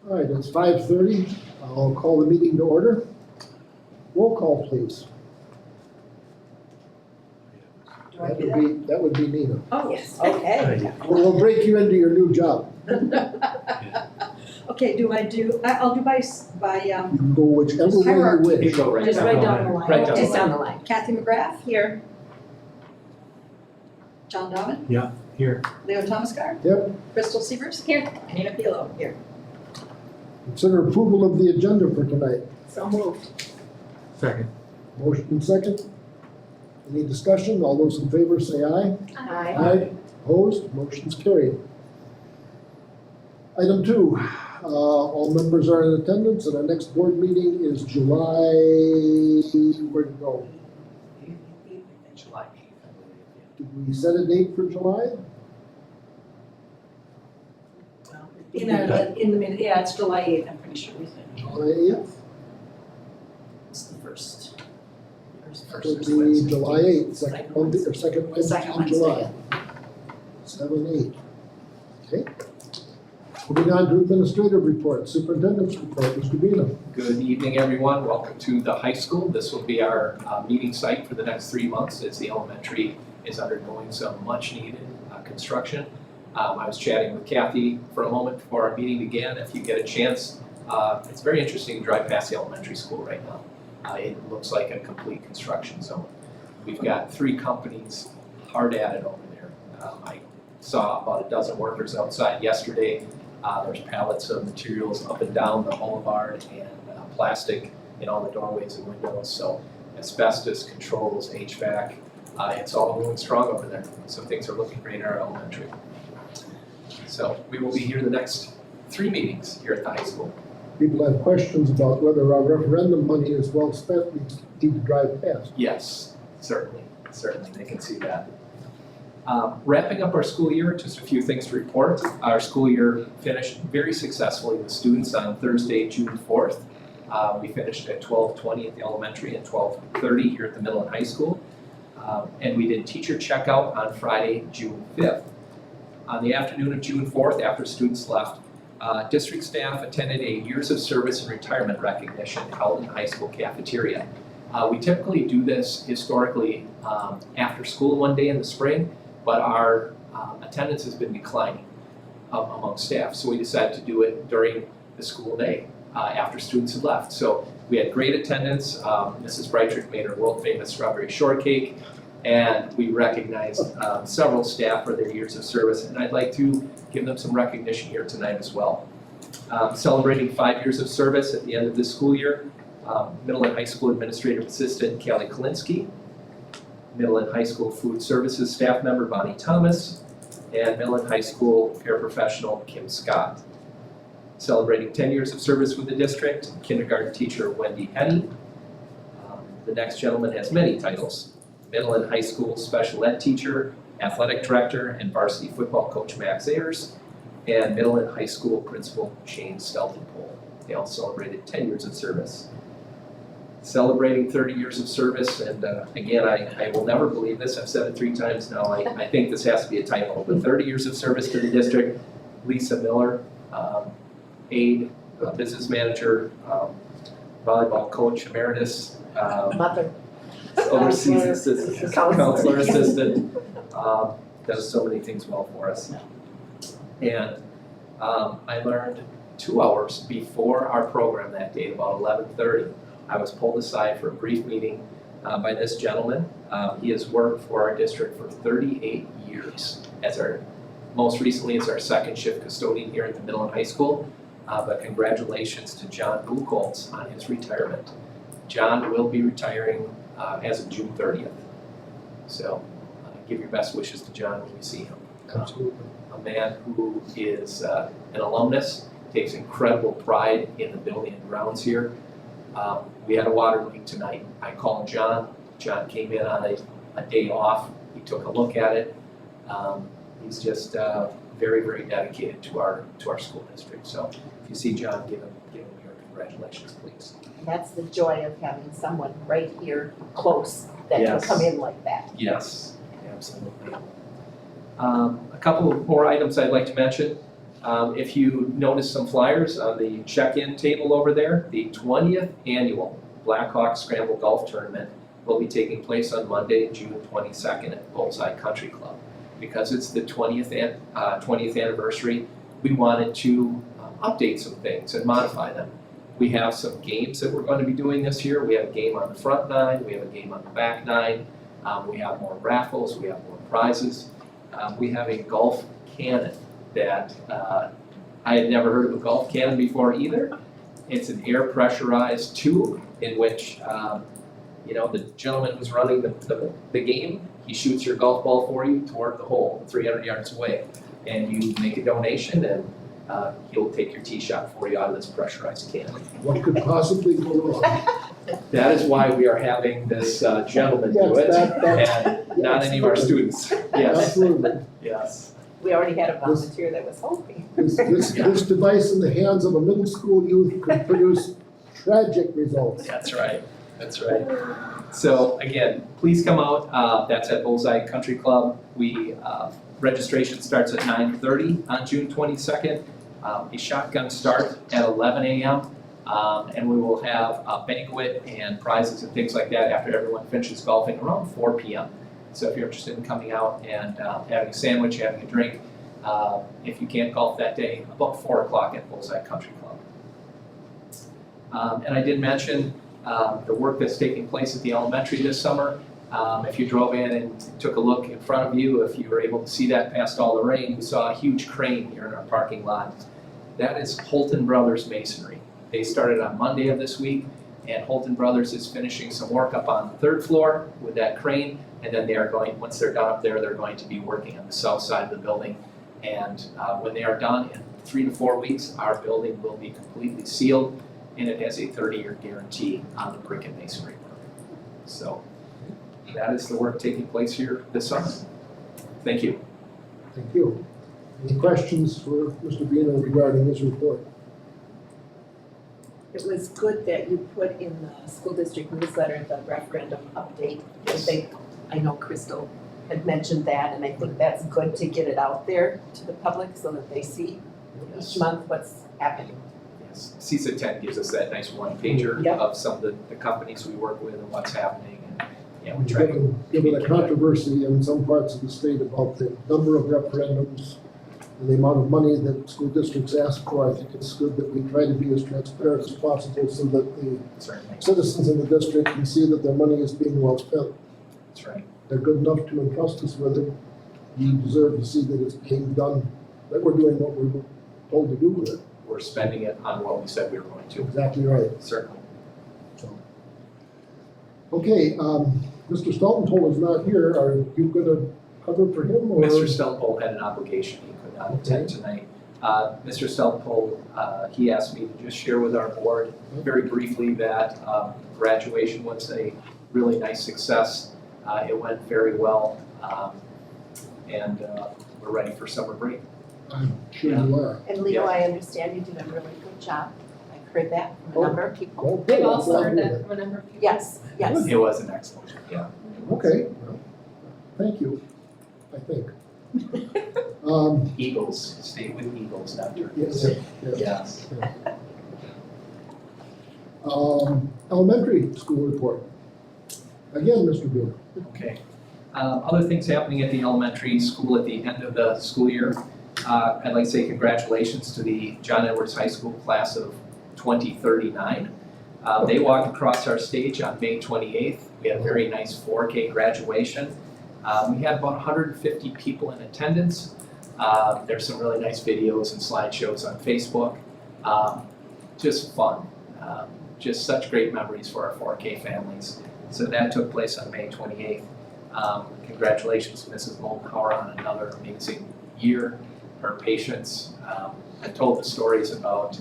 All right, it's 5:30. I'll call the meeting to order. Roll call, please. Do I do that? That would be Nina. Oh, yes, okay. We'll break you into your new job. Okay, I'll do by, You can go whichever way you Hierarchy. wish. go right just down right the down the line. line. Right down Okay, the down line. the line. Kathy McGrath, here. John Donovan, Here. Leo Thomascar, Yep. Crystal Severs, here. Nina Pilo, here. Consider approval of the agenda for tonight. So moved. Second. Motion and second. Any discussion? All those in favor say aye. Aye. Opposed? Motion's carried. Item 2, all members are in attendance, and our next board meeting is July, where'd it go? July 8th. Did we set a date for July? In the minute, yeah, it's July 8th, I'm pretty sure we said. July 8th? It's the first. It would be July 8th, second Monday, or second Wednesday Second in Wednesday, July. 7, 8. Okay. Moving on to administrative report, superintendent's report, Mr. Beano. Good evening, everyone. Welcome to the high school. This will be our meeting site for the next 3 months as the elementary is undergoing some much-needed construction. I was chatting with Kathy for a moment before our meeting began. If you get a chance, it's very interesting to drive past the elementary school right now. It looks like a complete construction zone. We've got 3 companies hard at it over there. I saw about a dozen workers outside yesterday. There's pallets of materials up and down the boulevard and plastic in all the doorways and windows. So asbestos, controls, HVAC, it's all going strong over there. So things are looking great in our elementary. So we will be here the next 3 meetings here at the high school. People have questions about whether our referendum money is well spent, we need to drive past. Yes, certainly, they can see that. Wrapping up our school year, just a few things to report. Our school year finished very successfully with students on Thursday, June 4th. We finished at 12:20 at the elementary and 12:30 here at the middle and high school. And we did teacher checkout on Friday, June 5th. On the afternoon of June 4th, after students left, district staff attended a years of service and retirement recognition held in the high school cafeteria. We typically do this historically after school one day in the spring, but our attendance has been declining among staff. So we decided to do it during the school day after students had left. So we had great attendance. Mrs. Breitrick made her world famous strawberry shortcake, and we recognized several staff for their years of service. And I'd like to give them some recognition here tonight as well. Celebrating 5 years of service at the end of this school year, middle and high school administrative assistant Callie Kalinsky, middle and high school food services staff member Bonnie Thomas, and middle and high school paraprofessional Kim Scott. Celebrating 10 years of service with the district, kindergarten teacher Wendy Henny. The next gentleman has many titles: middle and high school special ed teacher, athletic director, and varsity football coach Max Ayers, and middle and high school principal Shane Steltenpole. They all celebrated 10 years of service. Celebrating 30 years of service, and again, I will never believe this, I've said it 3 times now, I think this has to be a typo, but 30 years of service to the district, Lisa Miller, aide, business manager, volleyball coach emeritus, Mother. overseas assistant, counselor assistant, does so many things well for us. And I learned 2 hours before our program that day, about 11:30, I was pulled aside for a brief meeting by this gentleman. He has worked for our district for 38 years, most recently as our second shift custodian here at the middle and high school. But congratulations to John Buchholz on his retirement. John will be retiring as of June 30th. So give your best wishes to John when you see him. Absolutely. A man who is an alumnus, takes incredible pride in the building and grounds here. We had a water leak tonight. I called John. John came in on a day off. He took a look at it. He's just very, very dedicated to our school district. So if you see John, give him your congratulations, please. That's the joy of having someone right here close that can Yes. come in like that. Yes, absolutely. A couple of more items I'd like to mention. If you notice some flyers on the check-in table over there, the 20th annual Blackhawk Scramble Golf Tournament will be taking place on Monday, June 22nd at Bullseye Country Club. Because it's the 20th anniversary, we wanted to update some things and modify them. We have some games that we're going to be doing this year. We have a game on the front nine, we have a game on the back nine, we have more raffles, we have more prizes. We have a golf cannon that I had never heard of a golf cannon before either. It's an air pressurized tube in which the gentleman who's running the game, he shoots your golf ball for you toward the hole 300 yards away. And you make a donation and he'll take your tee shot for you out of this pressurized cannon. What could possibly go wrong? That is why we are having this gentleman do it Yes, and not any of our students. Yes, Absolutely. yes. We already had a volunteer that was hoping. This device in the hands of a middle school youth could produce tragic results. That's right, that's right. So again, please come out, that's at Bullseye Country Club. Registration starts at 9:30 on June 22nd. A shotgun start at 11 a.m. And we will have a banquet and prizes and things like that after everyone finishes golfing around 4 p.m. So if you're interested in coming out and having a sandwich, having a drink, if you can't golf that day, about 4 o'clock at Bullseye Country Club. And I did mention the work that's taking place at the elementary this summer. If you drove in and took a look in front of you, if you were able to see that past all the rain, we saw a huge crane here in our parking lot. That is Holton Brothers Masonry. They started on Monday of this week, and Holton Brothers is finishing some work up on the 3rd floor with that crane, and then they are going, once they're done up there, they're going to be working on the south side of the building. And when they are done in 3 to 4 weeks, our building will be completely sealed, and it has a 30-year guarantee on the brick and masonry work. So that is the work taking place here this summer. Thank you. Thank you. Any questions for Mr. Bino regarding his report? It was good that you put in the school district newsletter the referendum update. I know Crystal had mentioned that, and I think that's good to get it out there to the public so that they see each month what's happening. Yes, CISA 10 gives us that nice one-pager Yep. of some of the companies we work with and what's happening. And yeah, we try to Given the controversy in some parts of the state about the number of referendums and the amount of money that school districts ask for, I think it's good that we try to be as transparent as possible so that the certainly. citizens in the district can see that their money is being well spent. That's right. They're good enough to entrust us with it. We deserve to see that it's being done, that we're doing what we were told to do with it. We're spending it on what we said we were going to. Exactly right. Certainly. So. Okay, Mr. Stoltenpole is not here. Are you gonna cover for him or? Mr. Stelpole had an obligation he could not attend tonight. Mr. Stelpole, he asked me to just share with our board very briefly that graduation was a really nice success. It went very well, and we're ready for summer break. I'm sure you are. And Leo, I understand you did a really good job. I've heard that from a number of people. Well, good. They've I'm also glad heard to hear that from a number of people. Yes, yes. It was an excellent, yeah. Okay, well, thank you, I think. Eagles, stay with Eagles, not Turkeys. Yes, yes. Yes. Elementary school report. Again, Mr. Beal. Okay. Other things happening at the elementary school at the end of the school year. I'd like to say congratulations to the John Edwards High School class of 2039. They walked across our stage on May 28th. We had a very nice 4K graduation. We had about 150 people in attendance. There's some really nice videos and slideshows on Facebook. Just fun. Just such great memories for our 4K families. So that took place on May 28th. Congratulations to Mrs. Moldenhauer on another amazing year. Her patience. I told the stories about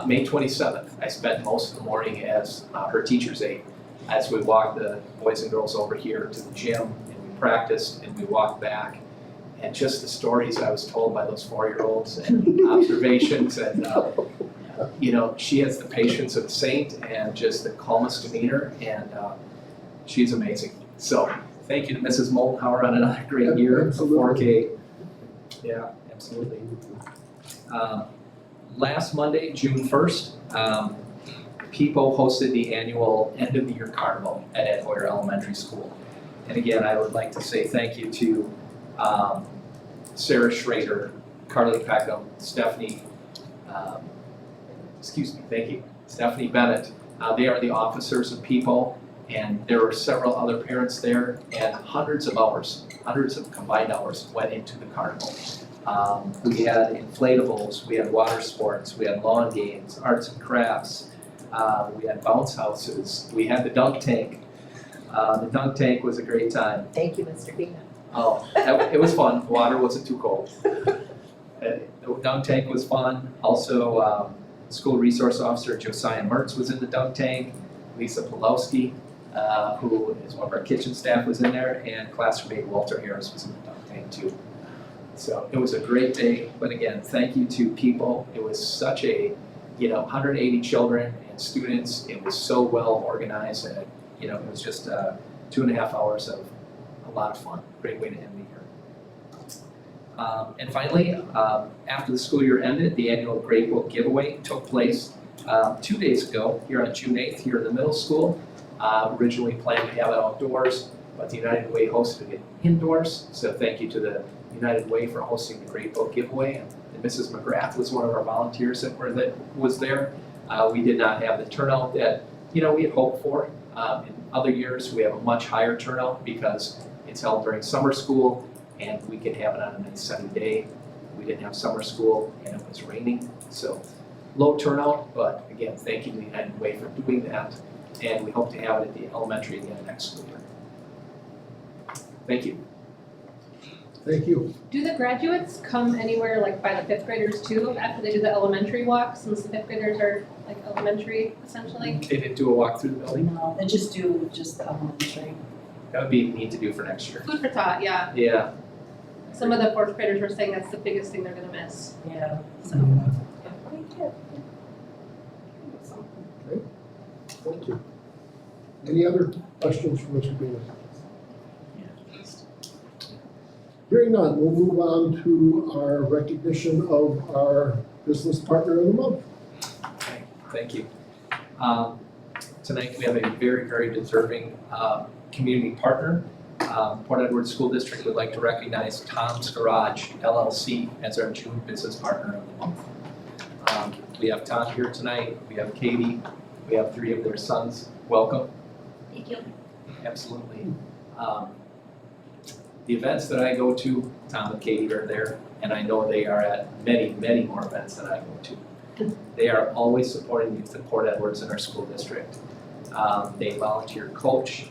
May 27th. I spent most of the morning as her teacher's aide as we walked the boys and girls over here to the gym, and we practiced and we walked back. And just the stories I was told by those 4-year-olds and observations, and she has the patience of a saint and just the calmest demeanor, and she's amazing. So thank you to Mrs. Moldenhauer on another great year of Absolutely. 4K. Yeah, absolutely. Last Monday, June 1st, PEPO hosted the annual end of the year carnival at Ed Hoyer Elementary School. And again, I would like to say thank you to Sarah Schrader, Carly Peckham, Stephanie Bennett. They are the officers of PEPO, and there were several other parents there, and hundreds of combined hours went into the carnival. We had inflatables, we had water sports, we had lawn games, arts and crafts, we had bounce houses, we had the dunk tank. The dunk tank was a great time. Thank you, Mr. Bean. Oh, it was fun, the water wasn't too cold. The dunk tank was fun. Also, school resource officer Josiah Mertz was in the dunk tank. Lisa Pulowski, who is one of our kitchen staff, was in there, and classmate Walter Harris was in the dunk tank too. So it was a great day, but again, thank you to PEPO. It was such a, 180 children and students. It was so well organized, and it was just 2.5 hours of a lot of fun. Great way to end the year. And finally, after the school year ended, the annual grade book giveaway took place 2 days ago here on June 8th here in the middle school. Originally planned to have it outdoors, but the United Way hosted it indoors. So thank you to the United Way for hosting the grade book giveaway. And Mrs. McGrath was one of our volunteers that was there. We did not have the turnout that we had hoped for. In other years, we have a much higher turnout because it's held during summer school, and we can have it on a nice sunny day. We didn't have summer school, and it was raining, so low turnout. But again, thank you to the United Way for doing that, and we hope to have it at the elementary again next school year. Thank you. Thank you. Do the graduates come anywhere like by the fifth graders too after they do the elementary walk, since the fifth graders are like elementary essentially? They didn't do a walk through the building. No, they just do the elementary. That would be neat to do for next year. Food for thought, yeah. Yeah. Some of the fourth graders were saying that's the biggest thing they're gonna miss. Yeah, so. Thank you. Any other questions for Mr. Bean? Hearing none, we'll move on to our recognition of our business partner of the month. Thank you. Tonight we have a very, very deserving community partner. Port Edward School District would like to recognize Tom's Garage LLC as our June business partner of the month. We have Tom here tonight, we have Katie, we have 3 of their sons. Welcome. Thank you. Absolutely. The events that I go to, Tom and Katie are there, and I know they are at many, many more events that I go to. They are always supporting youth at Port Edwards in our school district. They volunteer coach,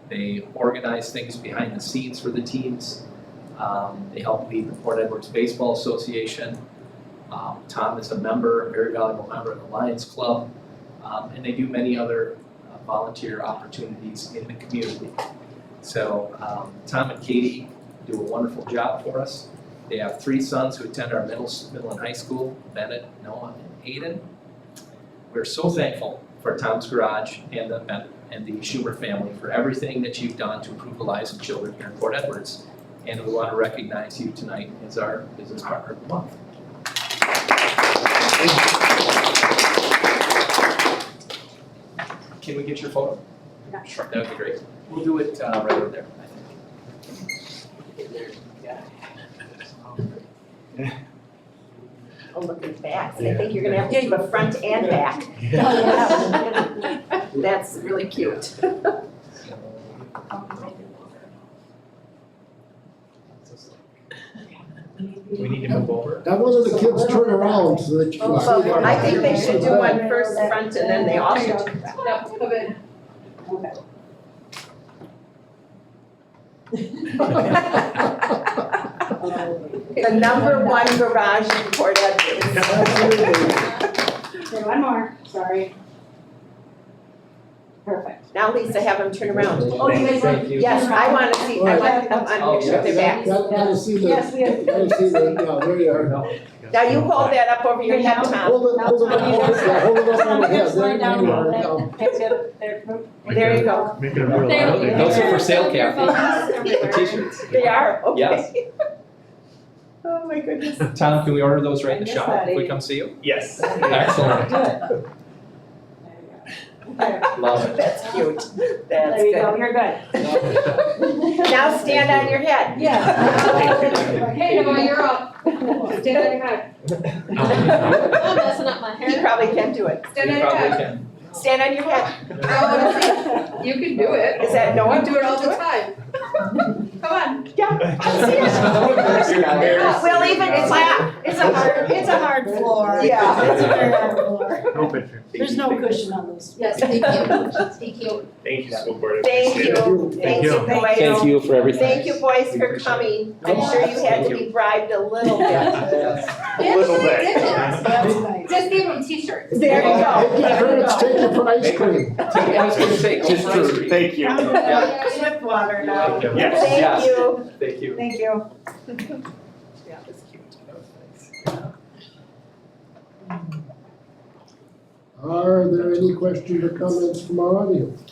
they organize things behind the scenes for the teams. They help lead the Port Edwards Baseball Association. Tom is a member, a very valuable member of the Lions Club, and they do many other volunteer opportunities in the community. So Tom and Katie do a wonderful job for us. They have 3 sons who attend our middle and high school, Bennett, Noah, and Aiden. We're so thankful for Tom's Garage and the Schumer family for everything that you've done to improve the lives of children here in Port Edwards. And we want to recognize you tonight as our business partner of the month. Can we get your photo? Yeah. Sure. That would be great. We'll do it right over there, I think. Oh, look at backs. I think you're gonna have to do a front and back. That's really cute. Do we need to move over? Have one of the kids turn around so that you can see. Well, them. I think they should do one first front and then they all should. The #1 garage in Port Edwards. Okay, one more, sorry. Perfect. Now Lisa, have them turn around. Oh, you guys want? Yes, I wanna see, I want them on picture of their backs. Gotta see the, Yes, we have- gotta see the, yeah, there you are. Now you hold that up over your head, Tom. Hold it up, hold it up on the head, there Slide down you a are, little yeah. bit. There you go. Make it a real There loud. you go. Those are for sale, Kathy. The t-shirts. They are, okay. Yes. Oh, my goodness. Tom, can we order those right in the I shop miss that if we age. come see you? Yes. Excellent. Good. There Love it. That's cute. That's you go, good. you're good. Now stand on your head. Yeah. Hey, Noah, you're up. Stand on your head. I'm messing up my You hair. probably can do it. Stand You on your probably head. can. Stand on your head. I wanna see. You can do it. Is that Noah? You do it all the time. Come on. Yeah, I see it. We'll even clap. It's a hard floor. Yeah. It's a very hard floor. No picture. There's no cushion on those. Yes, thank you. Thank you. Thank you, school board. Thank Appreciate it. you. Thank you, boys. Thank you for everything. Thank you, boys, for coming. I'm sure you had to be bribed a little bit. A little bit. That's nice. Just give them t-shirts. There you go. Take your parents, take you for ice cream. I was gonna say, just for ice cream. Thank you. Swift water now. Yes. Thank you. Thank you. Thank you. Yeah, that's cute. Are there any questions or comments from our audience?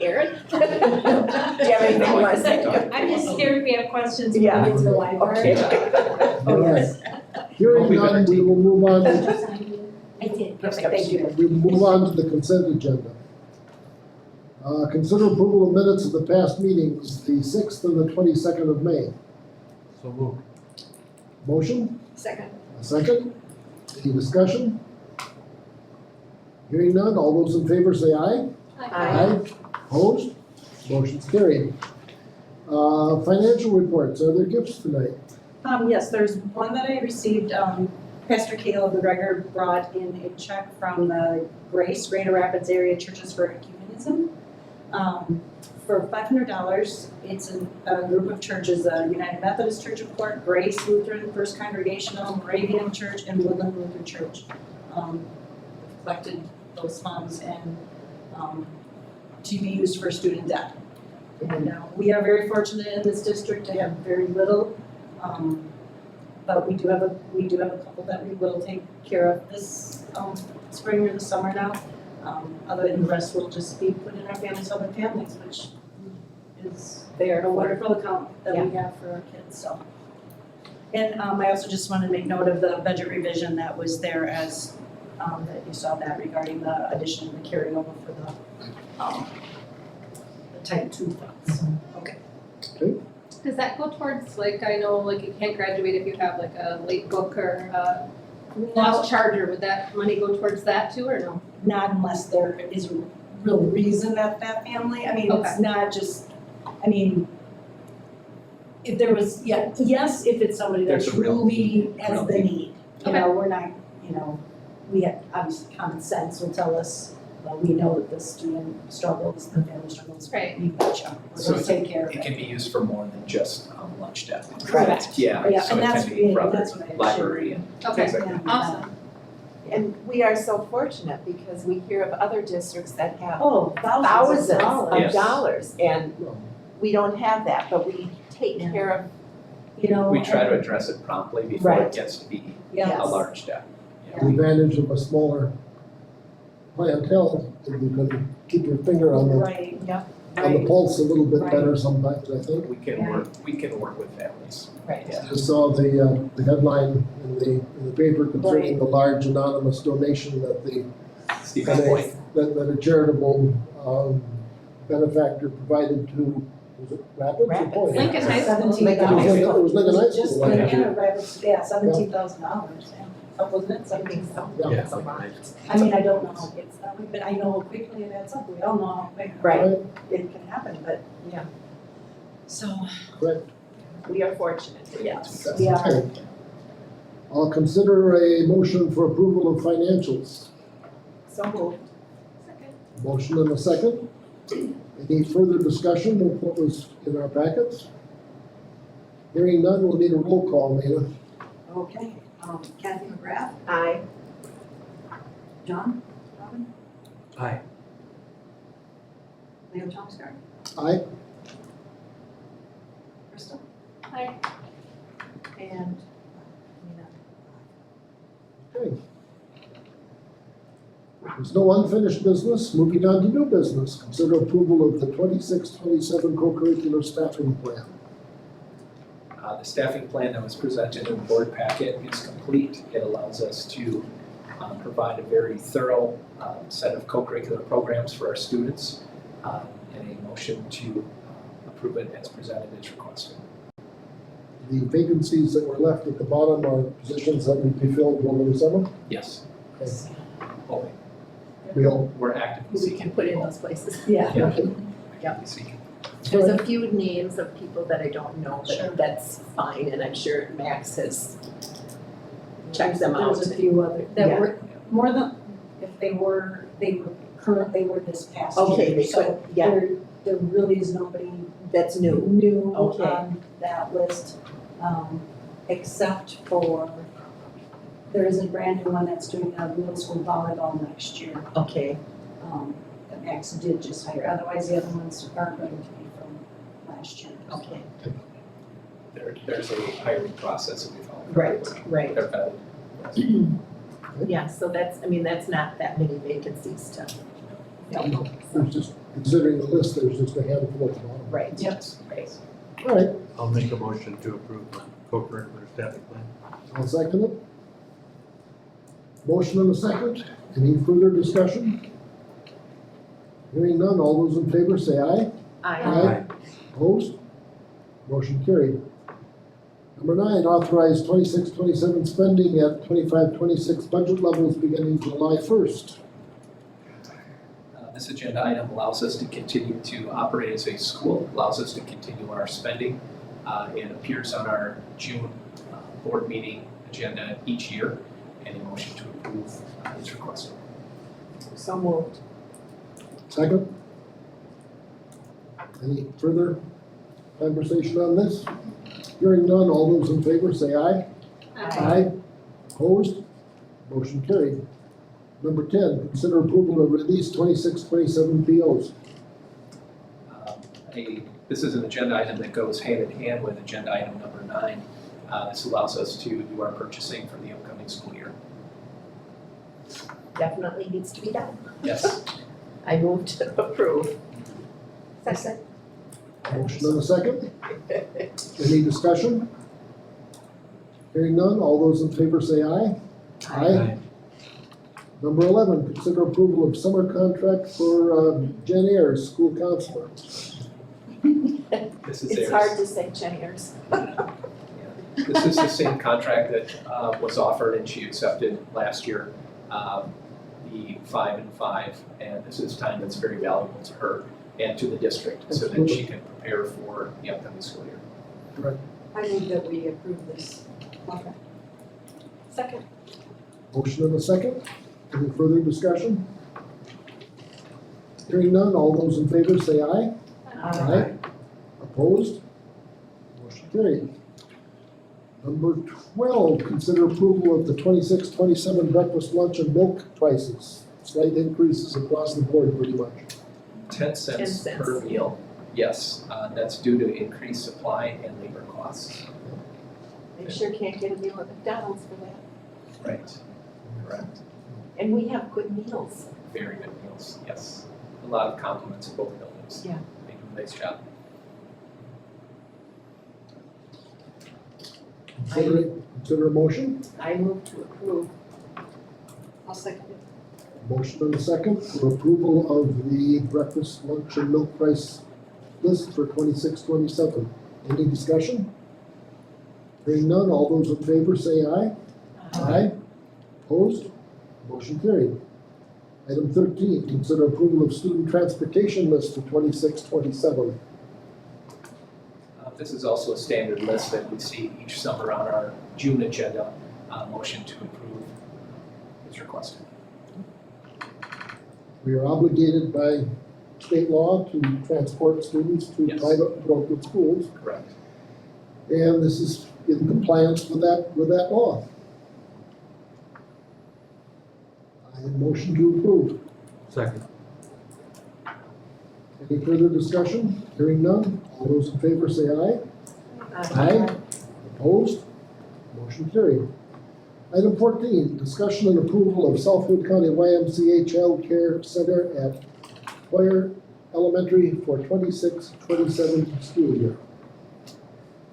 Erin? Do you have anything you want to say? I'm just scared if we have questions when we Yeah. get to the library. Okay. All right. Hearing none, we will move on, I did. Perfect, thank you. we will move on to the consent agenda. Consider approval of minutes of the past meetings, the 6th and the 22nd of May. So move. Motion? Second. A second? Any discussion? Hearing none, all those in favor say aye. Aye. Opposed? Motion's carried. Financial reports, are there gifts tonight? Yes, there's one that I received, Pastor Caleb McGregor brought in a check from the Grace Greater Rapids Area Churches for Ecumenism, for $500. It's a group of churches, United Methodist Church of Port, Grace Lutheran First Congregational, Moravian Church, and Woodland Lutheran Church. Collected those funds and, to be used for student debt. And we are very fortunate in this district to have very little, but we do have a couple that we will take care of this spring or the summer now. Other than the rest will just be put in our Families Helping Families, which is a wonderful account that we have for our kids, so. And I also just wanted to make note of the budget revision that was there as, that you saw that regarding the addition of the carryover for the type 2 funds. Does that go towards, like, I know, like, you can't graduate if you have like a late book or a lost charger, would that money go towards that too, or no? Not unless there is a real reason that family, I mean, it's Okay. not just, I mean, if there was, yes, if it's somebody that There's a real truly has real the need. You Okay. know, we're not, we have, obviously, common sense will tell us, well, we know that the student struggles, the family struggles. Right. You betcha, we're So gonna take care of It it. can be used for more than just lunch debt. Correct. Yeah, Yeah, so and it that's can be really- for other that's what I library and Okay, things like that. awesome. And we are so fortunate because we hear of other districts that have Oh, thousands of of dollars. Yes. dollars, and we don't have that, but we take Yeah. care of, You know. We try to and- address it promptly before it Right. gets to be Yes. a large debt. The advantage of a smaller clientele is you can keep your finger on the Right, on the pulse a little bit Right. better sometimes, I think. We can work with families. right. Yeah. I saw the headline in the paper concerning the large anonymous donation that the, Stephen that Point. a charitable benefactor provided to, was it Rapids or Rapids. Point? Lincoln High School. $17,000. It was Lincoln High Just School. Lincoln or Rapids, $17,000, wasn't it? I think so. Yeah. It's a lot. I mean, I don't know how it gets that way, but I know how quickly it adds up, we all know how quick Right. it can happen, but. Yeah. So, We are fortunate. yes, we are. Okay. I'll consider a motion for approval of financials. So moved. Second. Motion and a second. Any further discussion of what was in our packets? Hearing none, we'll need a roll call, Nina. Okay, Kathy McGrath, Aye. John, Robin, Aye. Leo Chomsky, Aye. Crystal, Hi. And, Nina. Okay. There's no unfinished business. Moving on to new business. Consider approval of the 26-27 co-curricular staffing plan. The staffing plan that was presented in the board packet is complete. It allows us to provide a very thorough set of co-curricular programs for our students. And a motion to approve it as presented is requested. The vacancies that were left at the bottom are positions that would be filled over the summer. Yes. Okay. Oh, we're actively Who we seeking. can put in those places. Yeah. Yeah. Yeah. Actively seeking. There's a few names of people that I don't know, Sure. but that's fine, and I'm sure Max has checked them out. There's a few other, that Yeah. were, more than, if they were current, they were this past year. Okay, they So could, yeah, there really is nobody that's new. new Okay. on that list, except for, there is a brand new one that's doing a middle school volleyball next year, Okay, that Max did just hire, otherwise the other ones are going to be from last year. okay, There's a hiring process that we follow. right. They're vetted. Yeah, so that's, I mean, that's not that many vacancies to, There's just, considering the list, there's just a handful at the bottom. right, Yes. right. All right, I'll make a motion to approve the co-curricular staffing plan. I'll second it. Motion and a second. Any further discussion? Hearing none, all those in favor say aye. Aye. Opposed? Motion carried. Number 9, authorize 26-27 spending at 25-26 budget levels beginning July 1st. This agenda item allows us to continue to operate as a school, allows us to continue our spending. It appears on our June board meeting agenda each year, and a motion to approve is requested. So moved. Second? Any further conversation on this? Hearing none, all those in favor say aye. Aye. Opposed? Motion carried. Number 10, consider approval to release 26-27 POs. This is an agenda item that goes hand in hand with agenda item number 9. This allows us to do our purchasing for the upcoming school year. Definitely needs to be done. Yes. I move to approve. Second. Motion and a second. Any discussion? Hearing none, all those in favor say aye. Number 11, consider approval of summer contract for Jen Ayers, school counselor. This is It's theirs. hard to say Jenniers. This is the same contract that was offered and she accepted last year, the 5 and 5. And this is time that's very valuable to her and to the district so that she can prepare for the upcoming school year. I move that we approve this contract. Second. Motion and a second. Any further discussion? Hearing none, all those in favor say aye. Aye. Opposed? Motion carried. Number 12, consider approval of the 26-27 breakfast, lunch, and milk prices. Slight increases across the board pretty much. 10 cents per meal, yes. That's due to increased supply and labor costs. They sure can't get a meal at McDonald's for that. Right. Correct. And we have good meals. Very good meals, yes. A lot of compliments of both buildings. Yeah. They do a nice job. Consider a motion. I move to approve. I'll second it. Motion and a second for approval of the breakfast, lunch, and milk price list for 26-27. Any discussion? Hearing none, all those in favor say aye. Aye. Opposed? Motion carried. Item 13, consider approval of student transportation list for 26-27. This is also a standard list that we see each summer on our June agenda. Motion to approve is requested. We are obligated by state law to transport students to Yes. private local schools, Correct. and this is in compliance with that law. I have motion to approve. Second. Any further discussion? Hearing none, all those in favor say aye. Aye. Opposed? Motion carried. Item 14, discussion and approval of Southwood County YMCA Child Care Center at Hoyer Elementary for 26-27 school year.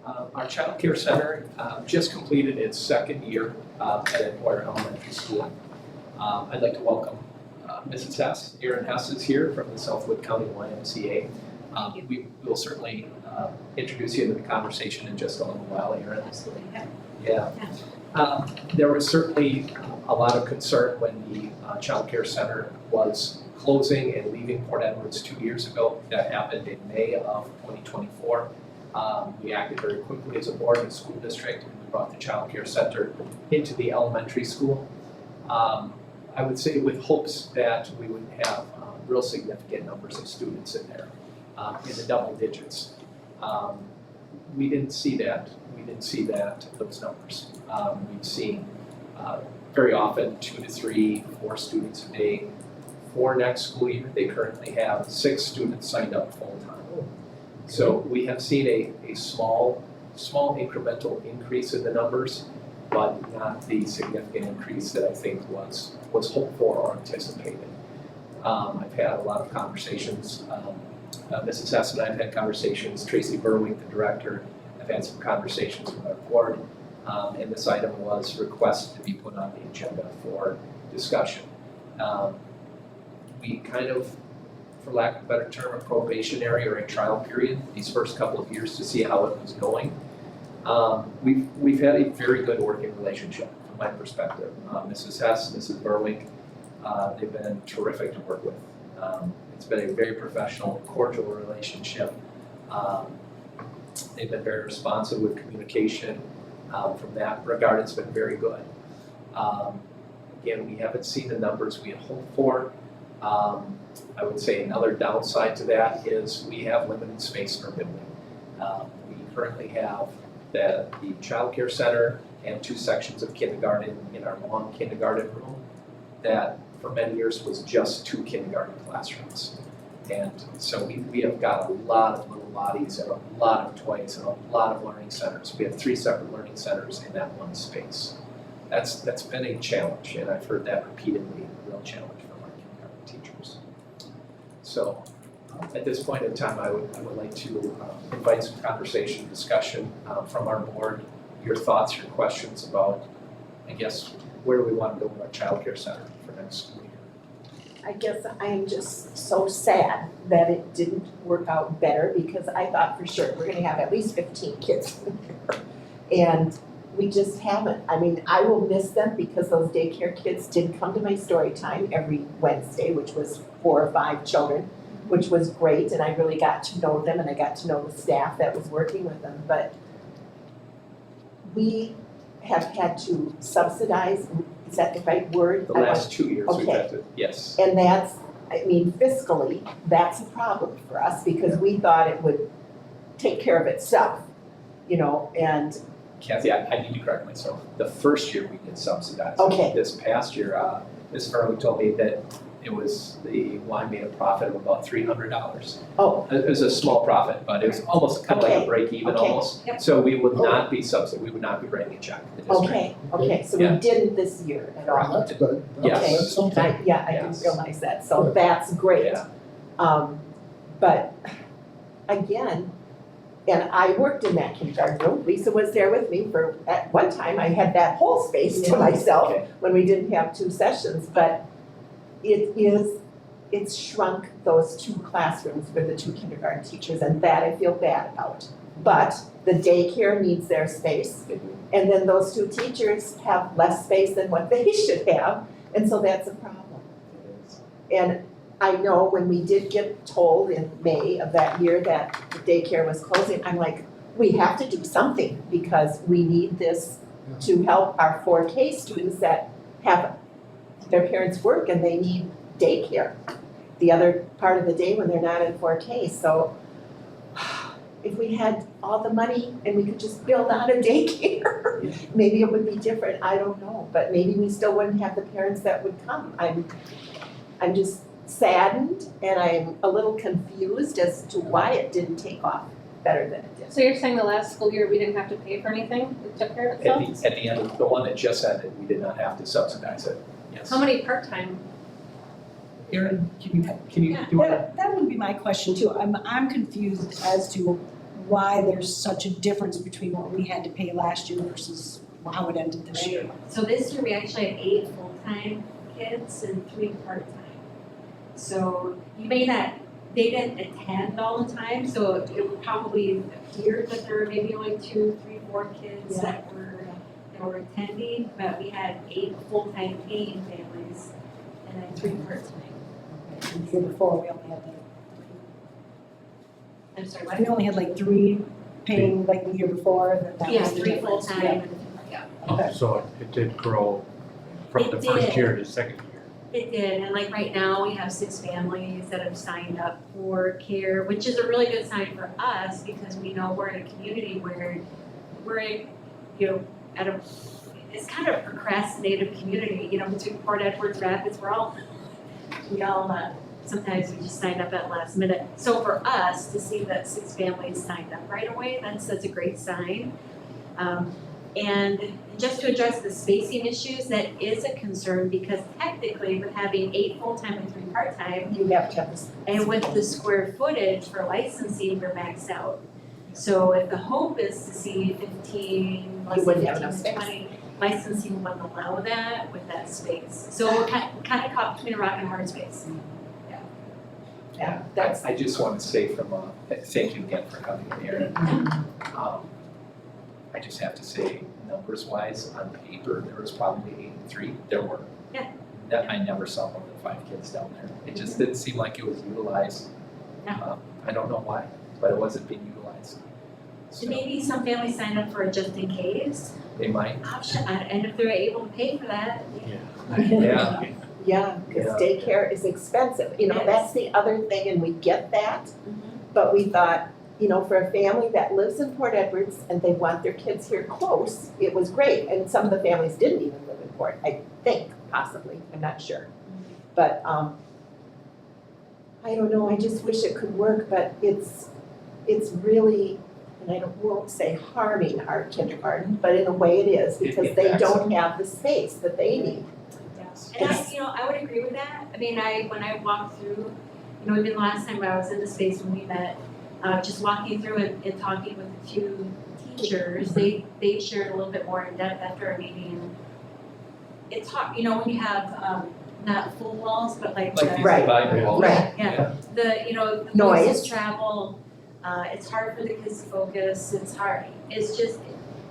Our child care center just completed its second year at Employer Elementary School. I'd like to welcome Mrs. Hess. Erin Hess is here from the Southwood County YMCA. We will certainly introduce you to the conversation in just a little while, Erin. Absolutely, yeah. Yeah. There was certainly a lot of concern when the child care center was closing and leaving Port Edwards 2 years ago. That happened in May of 2024. We acted very quickly as a board and school district, and we brought the child care center into the elementary school. I would say with hopes that we would have real significant numbers of students in there, in the double digits. We didn't see that. We didn't see those numbers. We've seen very often 2 to 3, 4 students a day. For next school year, they currently have 6 students signed up full-time. So we have seen a small incremental increase in the numbers, but not the significant increase that I think was hoped for or anticipated. I've had a lot of conversations. Mrs. Hess and I have had conversations. Tracy Berwick, the director, I've had some conversations with our board, and this item was requested to be put on the agenda for discussion. We kind of, for lack of a better term, a probationary or a trial period these first couple of years to see how it was going. We've had a very good working relationship from my perspective. Mrs. Hess, Mrs. Berwick, they've been terrific to work with. It's been a very professional, cordial relationship. They've been very responsive with communication. From that regard, it's been very good. Again, we haven't seen the numbers we had hoped for. I would say another downside to that is we have limited space in our building. We currently have the child care center and 2 sections of kindergarten in our long kindergarten room that for many years was just 2 kindergarten classrooms. And so we have got a lot of little bodies and a lot of toys and a lot of learning centers. We have 3 separate learning centers in that one space. That's been a challenge, and I've heard that repeatedly, a real challenge from our kindergarten teachers. So at this point in time, I would like to invite some conversation, discussion from our board, your thoughts, your questions about, I guess, where do we want to go with our child care center for next school year? I guess I am just so sad that it didn't work out better because I thought for sure we're gonna have at least 15 kids in there. And we just haven't. I mean, I will miss them because those daycare kids did come to my story time every Wednesday, which was 4 or 5 children, which was great, and I really got to know them and I got to know the staff that was working with them. But we have had to subsidize, is that the right word? The last 2 years we've Okay. had to, yes. And that's, I mean, fiscally, that's a problem for us because we thought it would take care of itself, you know, and Kathy, I need to correct myself. The first year we did subsidize. Okay. This past year, Ms. Farley told me that the Y made a profit of about $300. oh, It was a small profit, but it was almost kind of like a Okay. break even Okay. almost. Yep. So we would not be we would not be writing a check to the district. okay, so we Yeah. didn't this year at all. That's good. Yes. That's something. I didn't Yes. realize that, so Good. that's great. Yeah. But again, and I worked in that kindergarten room, Lisa was there with me for, at one time, I had that whole space to myself Okay. when we didn't have 2 sessions, but it's shrunk those 2 classrooms for the 2 kindergarten teachers, and that I feel bad about. But the daycare needs their space, and then those 2 teachers have less space than what they should have, and so that's a problem. And I know when we did get told in May of that year that the daycare was closing, I'm like, we have to do something because we need this to help our 4K students that have their parents work and they need daycare the other part of the day when they're not in 4K. So if we had all the money and we could just build out a daycare, maybe it would be different, I don't know. But maybe we still wouldn't have the parents that would come. I'm just saddened and I'm a little confused as to why it didn't take off better than it did. So you're saying the last school year we didn't have to pay for anything? It took care of itself? At the end, the one that just ended, we did not have to subsidize it, yes. How many part-time? Erin, can you Yeah, do that? that would be my question too. I'm confused as to why there's such a difference between what we had to pay last year versus how it ended this year. So this year, we actually have 8 full-time kids and 3 part-time. So you may not, they didn't attend all the time, so it would probably appear that there were maybe only 2, 3, 4 kids that were attending, but we had 8 full-time paying families and then 3 part-time. The year before, we only had like, I'm sorry, we only had like 3 paying like the year before, then that Yeah, was the 3 difference. full-time Yeah. and, yeah. So it did grow from It the first did. year to second year. It did, and like right now, we have 6 families that have signed up for care, which is a really good sign for us because we know we're in a community where we're, you know, at a, it's kind of a procrastinative community, you know, between Port Edwards, Rapids, we all, sometimes we just sign up at last minute. So for us to see that 6 families signed up right away, that's a great sign. And just to address the spacing issues, that is a concern because technically with having 8 full-time and 3 part-time, You have to have this. and with the square footage for licensing, we're maxed out. So if the hope is to see 15, let's say wouldn't have 15 enough to space. 20, licensing wouldn't allow that with that space. So we're kind of caught between a rock and a hard space. Yeah, that's, I just want to say thank you again for coming here. I just have to say, numbers wise, on paper, there was probably 83, there were. Yeah. I never saw more than 5 kids down there. It just didn't seem like it was utilized. Yeah. I don't know why, but it wasn't being utilized. So And maybe some families sign up for a just in case they might, option, and if they're able to pay for that, yeah, yeah, because Yeah. daycare is expensive, you know, Yes. that's the other thing, and we get that. But we thought, you know, for a family that lives in Port Edwards and they want their kids here close, it was great. And some of the families didn't even live in Port, I think, possibly, I'm not sure. But, I don't know, I just wish it could work, but it's really, and won't say harming our kindergarten, but in a way it is, because they impacts don't have the space that they need. And I would agree with that. I mean, when I walked through, you know, even the last time I was in the space when we met, just walking through and talking with a few teachers, they shared a little bit more in depth after our meeting. It's hard, you know, when you have, not full walls, but like. like these Right. divided walls. Right. Yeah, the Noise. noises travel, it's hard for the kids to focus, it's hard, it's just,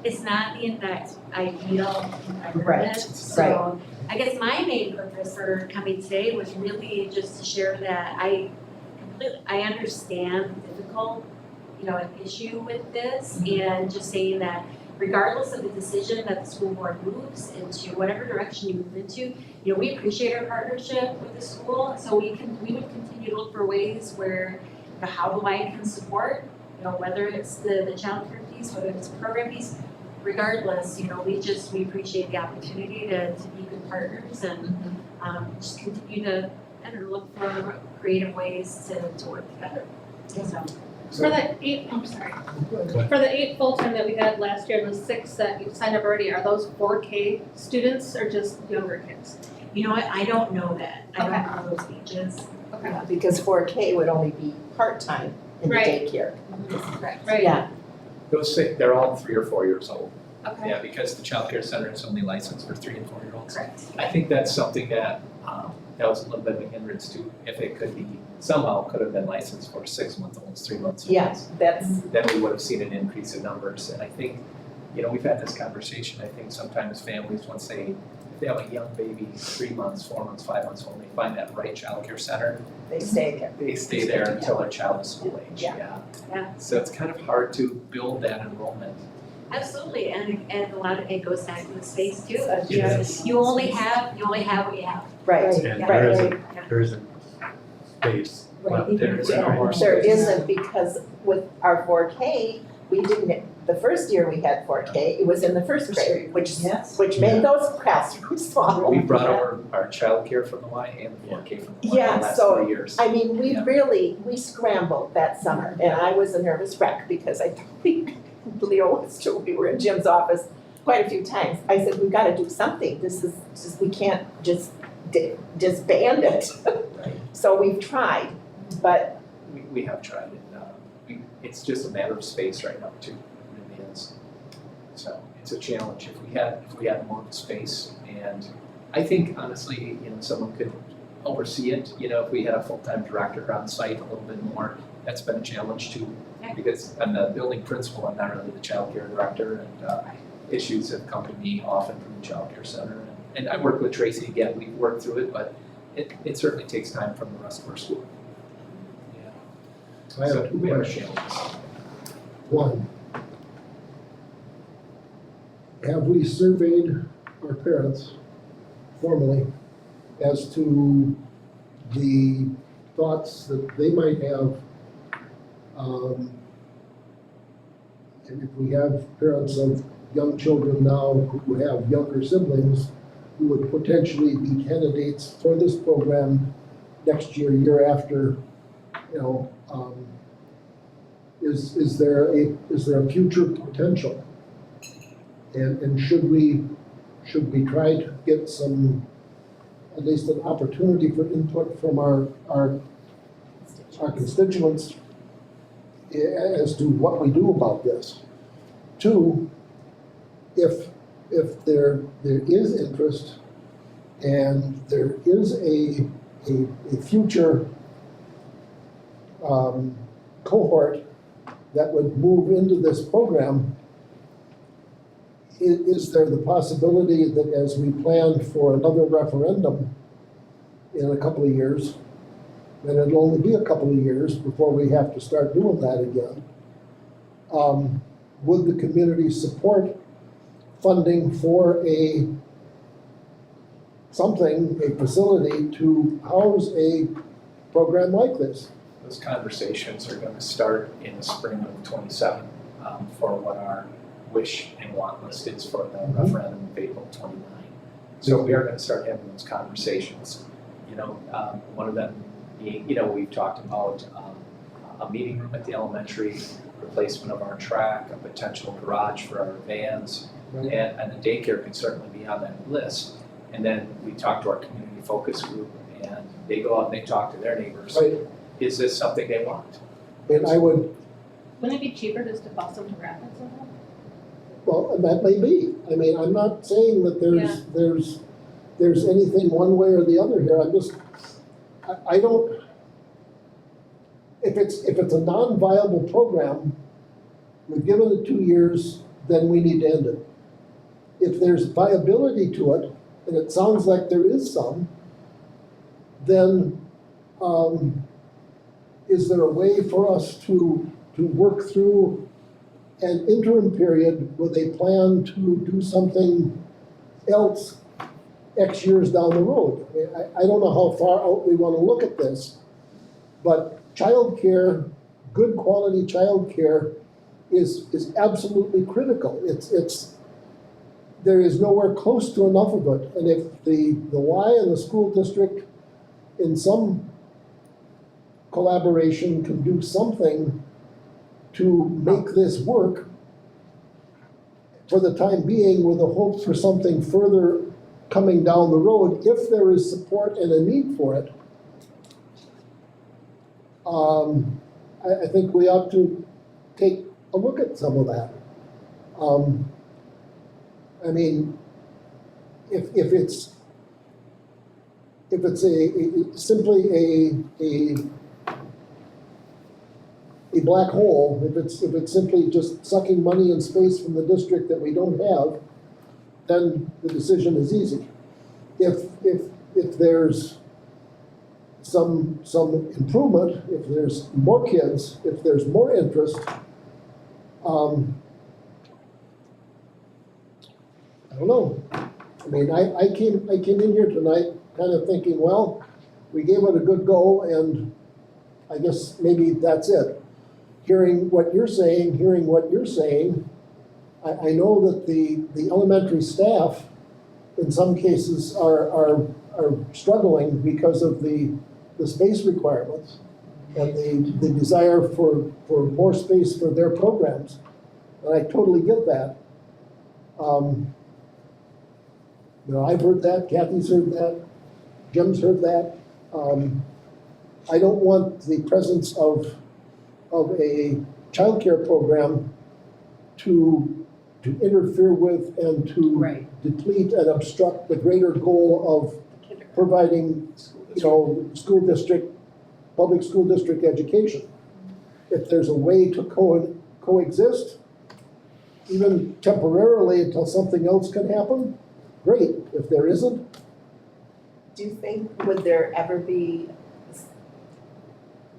it's not the ideal environment. Right, So, I guess my main purpose for coming today was really just to share that I understand the difficult, you know, issue with this, and just saying that regardless of the decision that the school board moves into, whatever direction you move into, you know, we appreciate our partnership with the school, so we would continue to look for ways where, you know, how the Y can support, you know, whether it's the child care piece, whether it's the program piece, regardless, you know, we appreciate the opportunity to be good partners and, just continue to, I don't know, look for creative ways to work together, so. For the 8, I'm sorry, ahead. for the 8 full-time that we had last year and the 6 that you signed up already, are those 4K students or just younger kids? You know what, I don't know that, I Okay. don't know those ages. Okay. Yeah, because 4K would only be part-time in the Right. daycare. Correct. Right. Yeah, Those 6, they're all 3 or 4 years old. Okay. Yeah, because the child care center is only licensed for 3 and 4-year-olds. Correct. I think that's something that, that was a little bit of a hindrance too, if it could be, somehow could have been licensed for 6-month-olds, 3-month-olds. yes, that's, Then we would have seen an increase in numbers, and I think, you know, we've had this conversation, I think sometimes families, once if they have a young baby, 3 months, 4 months, 5 months old, they find that right child care center, they stay there. they stay there until their child is school age, Yeah. Yeah. So it's kind of hard to build that enrollment. Absolutely, and a lot of it goes back to the space too. Yes. You only have what you have. Right, And Yeah. there isn't space left there. there isn't, because with our 4K, we didn't, the first year we had 4K, it was in the first grade, which made those classrooms smaller. We brought over our child care from the Y and the 4K from the Y Yeah, the last so, 3 years. I mean, Yeah. we scrambled that summer, and I was a nervous wreck, because I told Leo was too, we were in Jim's office quite a few times. I said, we've gotta do something, this is just, we can't just disband it. So we've tried, but We have tried it, it's just a matter of space right now too, it really is. So it's a challenge if we had more space, and I think honestly, someone could oversee it, if we had a full-time director on site a little bit more, that's been a challenge too. Because I'm the building principal, I'm not really the childcare director, and issues have come to me often from the childcare center. And I work with Tracy again, we've worked through it, but it certainly takes time from the rest of our school. I So have two we have questions. challenges. One, have we surveyed our parents formally as to the thoughts that they might have? And if we have parents of young children now who have younger siblings who would potentially be candidates for this program next year, year after, is there a future potential? And should we try to get some, at least an opportunity for input from our constituents as to what we do about this? Two, if there is interest and there is a future cohort that would move into this program, is there the possibility that as we plan for another referendum in a couple of years, and it'll only be a couple of years before we have to start doing that again, would the community support funding for a facility to house a program like this? Those conversations are gonna start in the spring of '27 for what our wish and want list is for the referendum of April 29. So we are gonna start having those conversations. One of them being, we've talked about a meeting room at the elementary, replacement of our track, a potential garage for our vans, Right. and the daycare can certainly be on that list. And then we talk to our community focus group, and they go out and they talk to their neighbors. Right. Is this something they want? And I would, Wouldn't it be cheaper just to bus them to Rapids or something? well, and that may be. I mean, I'm not saying that there's anything one way or the other here. I'm just, I don't, if it's a non-viable program, we've given it 2 years, then we need to end it. If there's viability to it, and it sounds like there is some, then is there a way for us to work through an interim period with a plan to do something else X years down the road? I don't know how far out we want to look at this, but childcare, good quality childcare is absolutely critical. There is nowhere close to enough of it. And if the Y and the school district in some collaboration can do something to make this work for the time being with a hope for something further coming down the road, if there is support and a need for it, I think we ought to take a look at some of that. I mean, if it's simply a black hole, if it's simply just sucking money and space from the district that we don't have, then the decision is easy. If there's some improvement, if there's more kids, if there's more interest, I don't know. I mean, I came in here tonight kind of thinking, well, we gave it a good go, and I guess maybe that's it. Hearing what you're saying, I know that the elementary staff, in some cases, are struggling because of the space requirements and the desire for more space for their programs. And I totally get that. I've heard that, Kathy's heard that, Jim's heard that. I don't want the presence of a childcare program to interfere with and to Right. deplete and obstruct the greater goal of providing, school district, public school district education. If there's a way to coexist, even temporarily until something else can happen, great. If there isn't, Do you think, would there ever be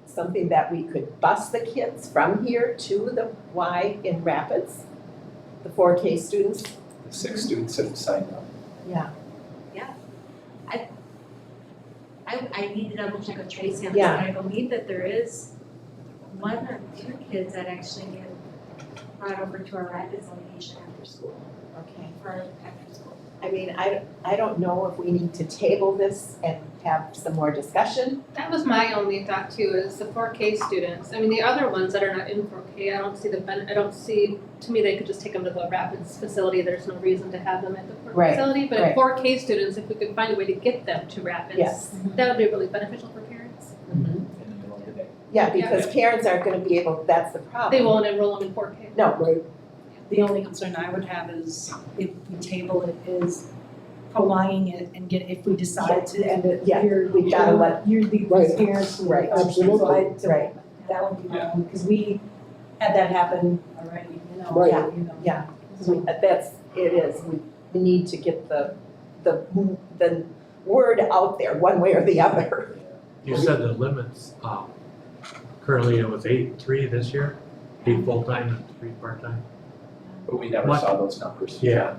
something that we could bus the kids from here to the Y in Rapids? The 4K students? The 6 students that have signed up. Yeah. I need to double check with Tracy on this, but Yeah. I believe that there is 1 or 2 kids that actually get brought over to our Rapids location after school, Okay. for after school. I mean, I don't know if we need to table this and have some more discussion. That was my only thought too, is the 4K students. I mean, the other ones that are not in 4K, I don't see, to me, they could just take them to the Rapids facility. There's no reason to have them at the Right, facility. But right. 4K students, if we could find a way to get them to Rapids, Yes. that would be really beneficial for parents. In the middle of the day. Yeah, because parents aren't gonna be able, that's the problem. They won't enroll them in 4K. No, right, The only concern I would have is if we table it, is prolonging it and if we decide to end it, Yeah, you're, we gotta let- you're the Right. parents. who- Right. Absolutely. So I don't- Right. That would be Yeah. wrong, because we had that happen already, Right. yeah. It is, we need to get the word out there, one way or the other. You said the limits, currently it was 8, 3 this year, 8 full-time and 3 part-time. But we never What? saw those numbers. Yeah.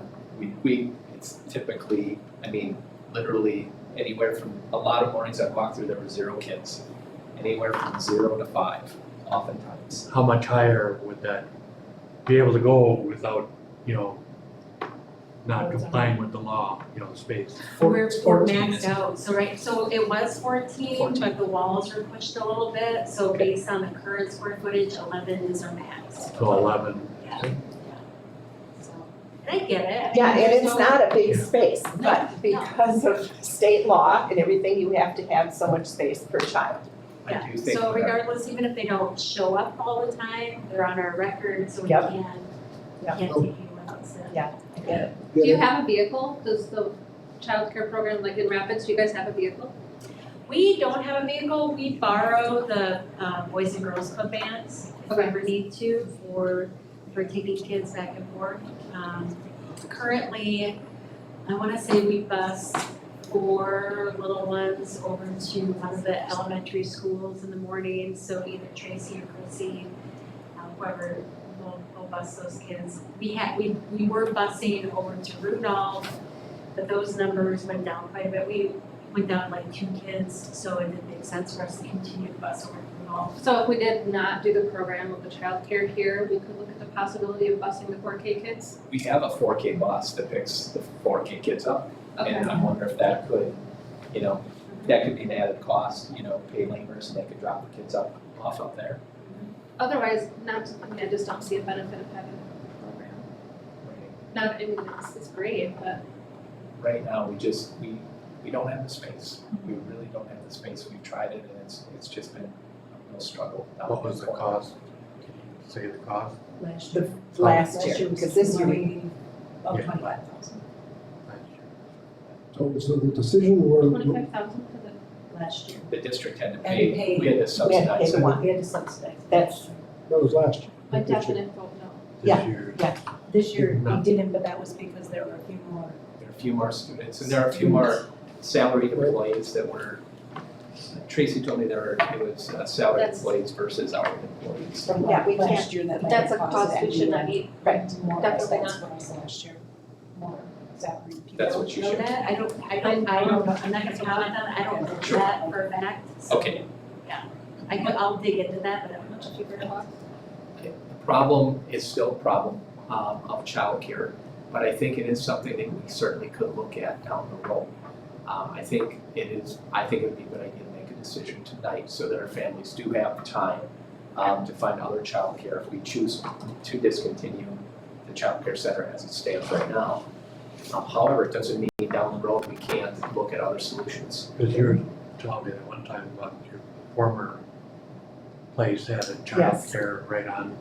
It's typically, I mean, literally anywhere from, a lot of mornings I've walked through, there were 0 kids. Anywhere from 0 to 5, oftentimes. How much higher would that be able to go without, not complying with the law, the space? We're 14 maxed out, so it was 14, but the walls were pushed a little bit, so based on the current square footage, 11 is our max. So 11. Yeah. So, and I get it. I mean, Yeah, and there's it's no- not a big space, No, but because of state law and everything, you have to have so much space per child. I Yeah, do think so that- regardless, even if they don't show up all the time, they're on our record, so we Yep. can't Yep. take anyone else in. Yeah, I get it. Do you have a vehicle? Does the childcare program, like in Rapids, do you guys have a vehicle? We don't have a vehicle, we borrow the Boys and Girls Club vans if we Okay. ever need to for taking kids back and forth. Currently, I wanna say we bus 4 little ones over to one of the elementary schools in the morning, so either Tracy or Chrissy, whoever will bus those kids. We were busing over to Rudolph, but those numbers went down quite a bit. We went down like 2 kids, so it didn't make sense for us to continue to bus over to Rudolph. So if we did not do the program of the childcare here, we could look at the possibility of busing the 4K kids? We have a 4K bus that picks the 4K kids up. Okay. And I wonder if that could, that could be an added cost, pay laborers and they could drop the kids off up there. Otherwise, I just don't see a benefit of having a program. Not, I mean, it's great, but Right now, we don't have the space. We really don't have the space. We've tried it and it's just been a real struggle. What was the cost? Can you say the cost? Last The year. last year, because this year we, About Yeah. 25,000 so the decision were, 25,000 for the, last year. The district had to And pay, paid. we had to subsidize the it. one. We had to subsidize. That's- that was last year. my definite vote no. This Yeah. year. This year, we No. didn't, but that was because there were a few more. There are a few more students and there are a few more salaried employees that were, Tracy told me it was salaried That's- employees versus hourly employees. From Yeah, we last can't- year that. That's a cost we should not eat. right, More Definitely expense for us last year, more salary people. That's what you Know should. that, I don't know, I'm not gonna comment on it, I don't know that for a fact, so. Okay, I'll dig into that, but I'm not Much sure. cheaper cost. the problem is still a problem of childcare, but I think it is something that we certainly could look at down the road. I think it would be a good idea to make a decision tonight so that our families do have time to find other childcare if we choose to discontinue the childcare center as it stands right now. However, it doesn't mean down the road we can't look at other solutions. Because you were telling me that one time about your former place had a child Yes. care right on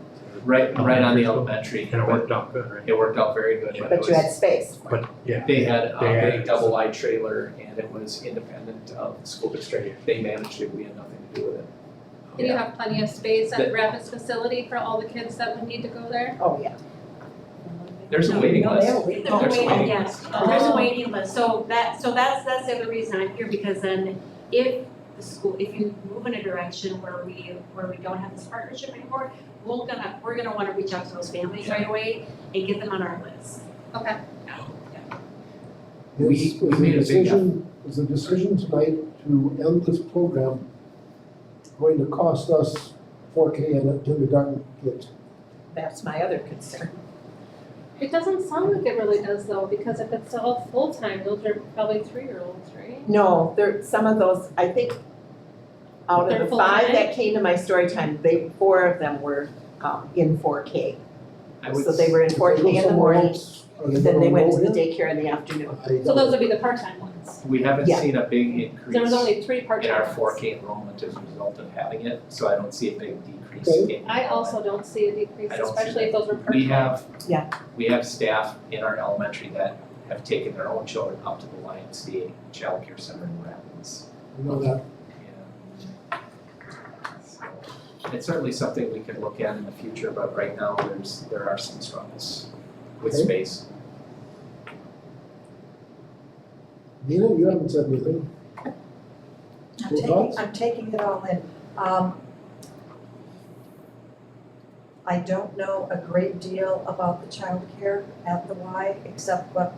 right on the school. elementary. And it worked out good, right? It worked out very good, but it But you had was, space. But, yeah, they had a They had- big double wide trailer and it was independent of the school district. They managed it, we had nothing to do with it. And you have plenty of space at The- the Rapids facility for all the kids that would need to go there? Oh, yeah. There's a waiting No, they list. have a waiting There's There's a a waiting, waiting yes, there's a waiting list, so that's the other reason I'm here, because then if the school, if you move in a direction where we don't have this partnership anymore, we're gonna wanna reach out to those families right away and get them on our list. Okay. We made a big Is the decision tonight to end this program going to cost us 4K and kindergarten kids? That's my other concern. It doesn't sound like it really does though, because if it's all full-time, those are probably 3-year-olds, right? No, some of those, I think, out They're of the 5 full-time? that came to my story time, 4 of them were in 4K. I would So they were in If they 4K go in the somewhere morning, else, are they then gonna they went to enroll the here? daycare in the afternoon. So those would be the part-time ones. We haven't Yeah. seen a big increase There was only 3 in part-time our ones. 4K enrollment as a result of having it, so I don't see a big decrease Okay. in I enrollment. also don't see a decrease, I don't see especially if those were part-time. We have staff in our elementary that have taken their own children up to the YMCA Child Care Center in Rapids. You know that, Yeah. So, it's certainly something we can look at in the future, but right now, there are some struggles with Okay. space. Nina, you haven't said anything. I'm taking it all in. I don't know a great deal about the childcare at the Y, except what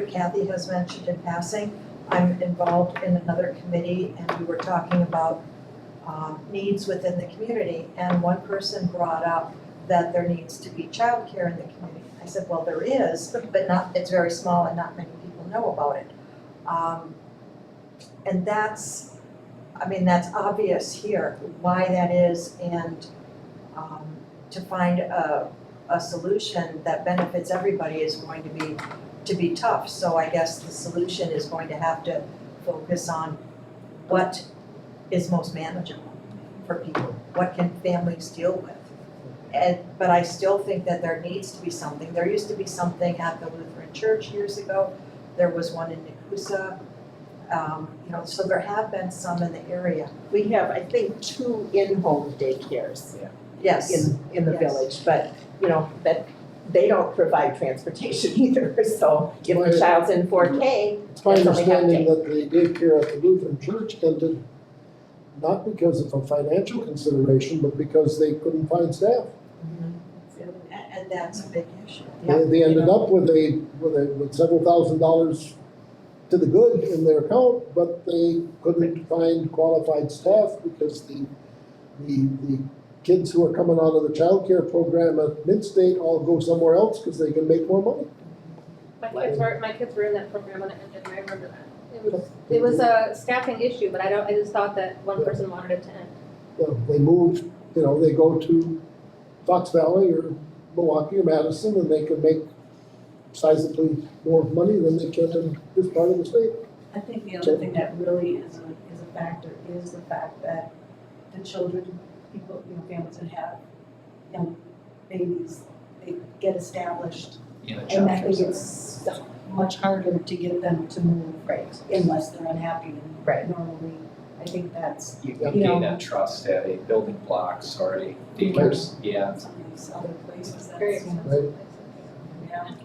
Kathy has mentioned in passing. I'm involved in another committee, and we were talking about needs within the community, and one person brought up that there needs to be childcare in the community. I said, well, there is, but it's very small and not many people know about it. And that's obvious here, why that is, and to find a solution that benefits everybody is going to be tough. So I guess the solution is going to have to focus on what is most manageable for people, what can families deal with. But I still think that there needs to be something. There used to be something at the Lutheran Church years ago. There was one in Nakusa. So there have been some in the area. We have, I think, 2 in-home daycares Yes. in the Yes. village, but, that they don't provide transportation either, so if Right. the child's in 4K, It's my That's only half understanding day. that the daycare at the Lutheran Church ended not because of a financial consideration, but because they couldn't find staff. And that's a big issue. They ended up with several $1,000s to the good in their account, but they couldn't find qualified staff because the kids who are coming out of the childcare program at Mid-State all go somewhere else because they can make more money. My kids were in that program when it ended, and I remember that. It was a staffing issue, but I just thought that one person wanted it to end. They moved, they go to Fox Valley or Milwaukee or Madison, and they can make sizably more money than they can in this part of the state. I think the other thing that really is a factor is the fact that the children, families that have young babies, they get established, In a and I childcare think center. it's much harder to get them to move unless they're unhappy. And Right. normally, I think that's You you gain know- that trust at a building blocks or a daycares, yeah. some of these other places that's, Very you know, expensive.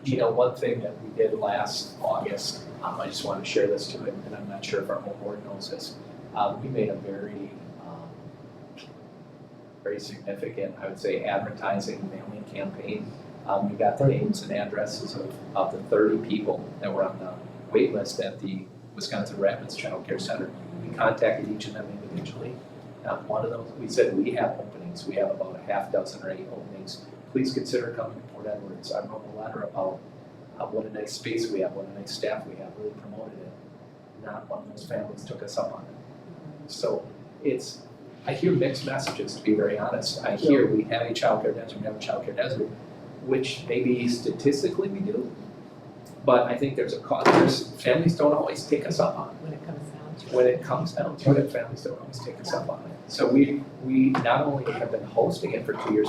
yeah. One thing that we did last August, I just wanted to share this to it, and I'm not sure if our whole board knows this. We made a very significant, I would say, advertising mailing campaign. We got the names and addresses of the 30 people that were on the wait list at the Wisconsin Rapids Child Care Center. We contacted each of them individually. One of those, we said, we have openings, we have about a half dozen or 8 openings. Please consider coming to Port Edwards. I wrote a letter about what a nice space we have, what a nice staff we have, really promoted it. Not one of those families took us up on it. So I hear mixed messages, to be very honest. I hear we have a childcare desert, we have a childcare desert, which maybe statistically we do. But I think there's families don't always take us up on it. when it comes down when it comes down to it, families don't always take us up on it. So we not only have been hosting it for 2 years,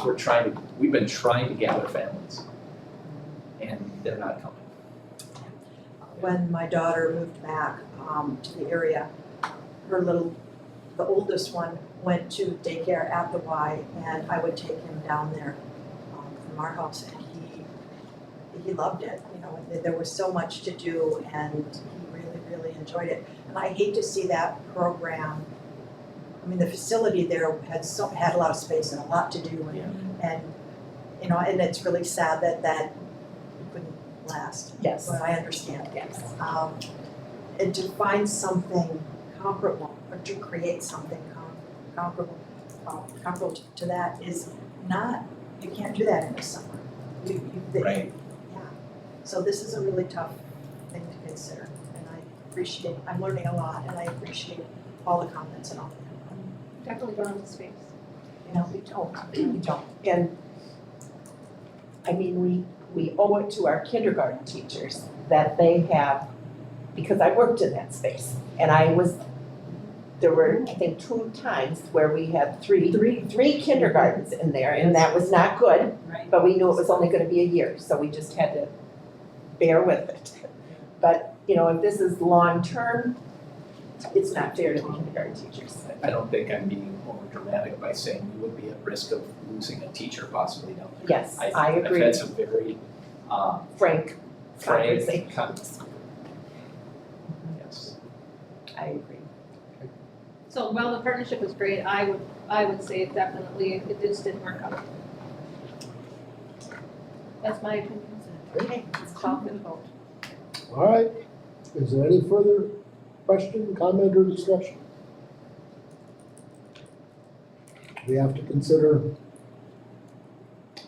we've been trying to gather families. And they're not coming. When my daughter moved back to the area, the oldest one went to daycare at the Y, and I would take him down there from our house, and he loved it. You know, there was so much to do, and he really, really enjoyed it. And I hate to see that program. I mean, the facility there had a lot of space and a lot to do, and you know, and it's really sad that couldn't last. Yes. But I understand. Yes. And to find something comparable, or to create something comparable to that is not, you can't do that in the summer. Right. Yeah, so this is a really tough thing to consider, and I'm learning a lot, and I appreciate all the comments and all that. Definitely going into space. You know, we don't. And, I mean, we owe it to our kindergarten teachers that they have, because I worked in that space, and there were, I think, 2 times where we had three kindergartens in there, and that was not good, Right. but we knew it was only gonna be a year, so we just had to bear with it. But, you know, if this is long-term, it's not fair to the kindergarten teachers. I don't think I'm being over dramatic by saying we would be at risk of losing a teacher possibly down there. Yes, I agree. I've had some very Frank frank conversation. comments. Yes. I agree. So while the partnership was great, I would say it just didn't work out. That's my opinion. Okay, let's call for the vote. All right, is there any further question, comment, or discussion? We have to consider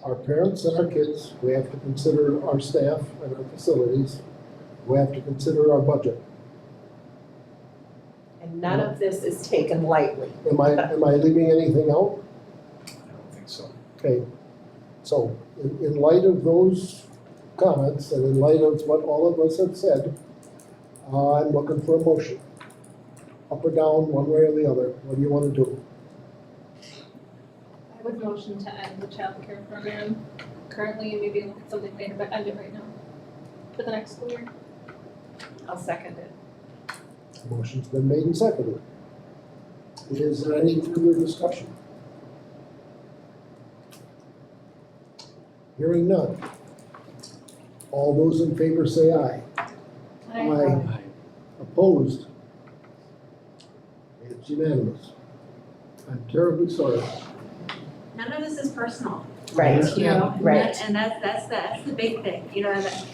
our parents and our kids, we have to consider our staff and our facilities, we have to consider our budget. And none of this is taken lightly. Am I leaving anything out? I don't think so. Okay, so in light of those comments and in light of what all of us have said, I'm looking for a motion. Up or down, one way or the other, what do you want to do? I would motion to end the childcare program currently and maybe look at something later, but end it right now for the next school year. I'll second it. Motion's been made and seconded. Is there any further discussion? Hearing none. All those in favor say aye. Aye. Opposed? It's unanimous. I'm terribly sorry. None of this is personal. Right, You know, right. and that's the big thing, you know, that,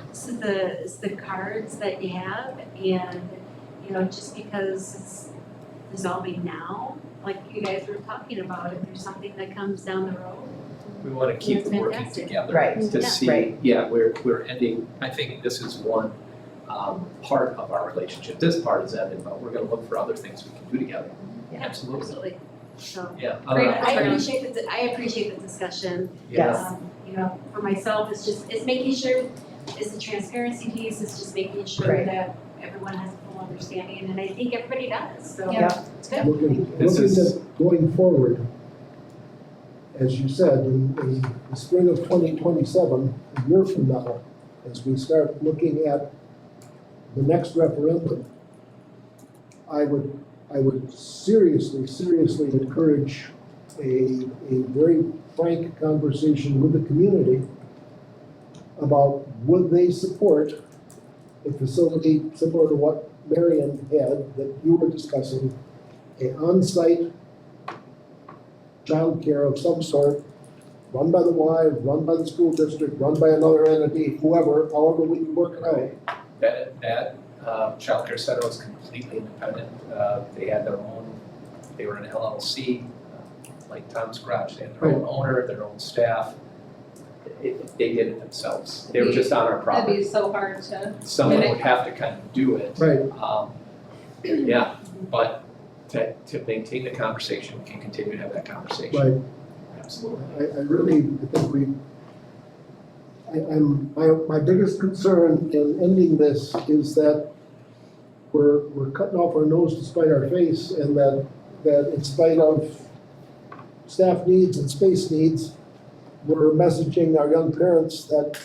it's the cards that you have, and, you know, just because it's resolving now, like you guys were talking about, if there's something that comes down the road. We want to keep That's working fantastic. together Right. to Yeah. see, Right. we're ending, I think this is one part of our relationship. This part is ended, but we're gonna look for other things we can do together. Yeah. Absolutely. So, Yeah. Great. I appreciate the discussion. Yes. You know, for myself, it's making sure, it's the transparency piece, it's just making sure Right. that everyone has a full understanding, and I think everybody does, so Yeah. it's good. Looking This is- at going forward, as you said, in the spring of 2027, a year from now, as we start looking at the next referendum, I would seriously encourage a very frank conversation with the community about would they support a facility similar to what Marion had that you were discussing, a on-site childcare of some sort, run by the Y, run by the school district, run by another entity, however we can work it out. That childcare center was completely independent. They had their own, they were an LLC, like Tom's Garage. They had their own owner, their own staff. They did it themselves. They were just on our That'd property. be so hard to. Someone would mimic. have to kind of do it. Right. Yeah, but to maintain the conversation, we can continue to have that conversation. Right. Absolutely. I really think my biggest concern in ending this is that we're cutting off our nose to spite our face, and that in spite of staff needs and space needs, we're messaging our young parents that,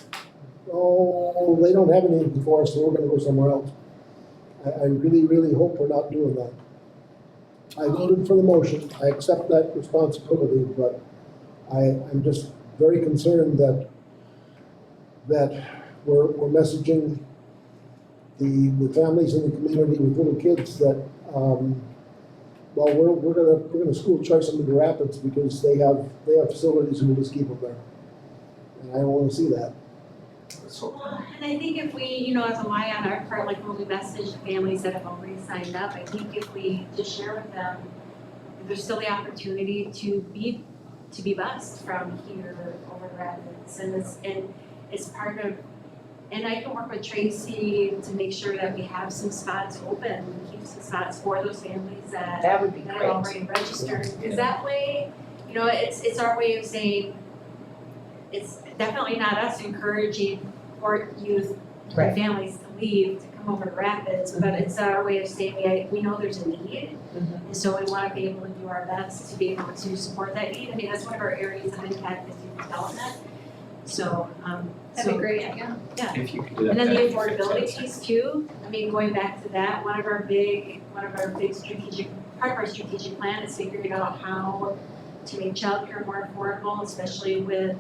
oh, they don't have anything for us, so we're gonna go somewhere else. I really, really hope we're not doing that. I voted for the motion, I accept that responsibility, but I'm just very concerned that we're messaging the families in the community with little kids that, well, we're gonna school choice them to Rapids because they have facilities and we'll just keep them there. And I don't wanna see that. So, Well, and I think if we, as a Y on our part, like when we message families that have already signed up, I think if we just share with them, there's still the opportunity to be bused from here over to Rapids, and it's part of, and I can work with Tracy to make sure that we have some spots open, keep some spots for those families that would be are great. already registered, because that way, it's our way of saying, it's definitely not us encouraging poor youth Right. and families to leave, to come over to Rapids, but it's our way of saying, we know there's a need. Mhm. And so we wanna be able to do our best to be able to support that need. I mean, that's one of our areas of impact is youth development. So, That'd be so, great, yeah. yeah. if you could do that. And then the that'd be affordability fantastic. piece too, I mean, going back to that, one of our big strategic, part of our strategic plan is figuring out how to make childcare more affordable, especially with,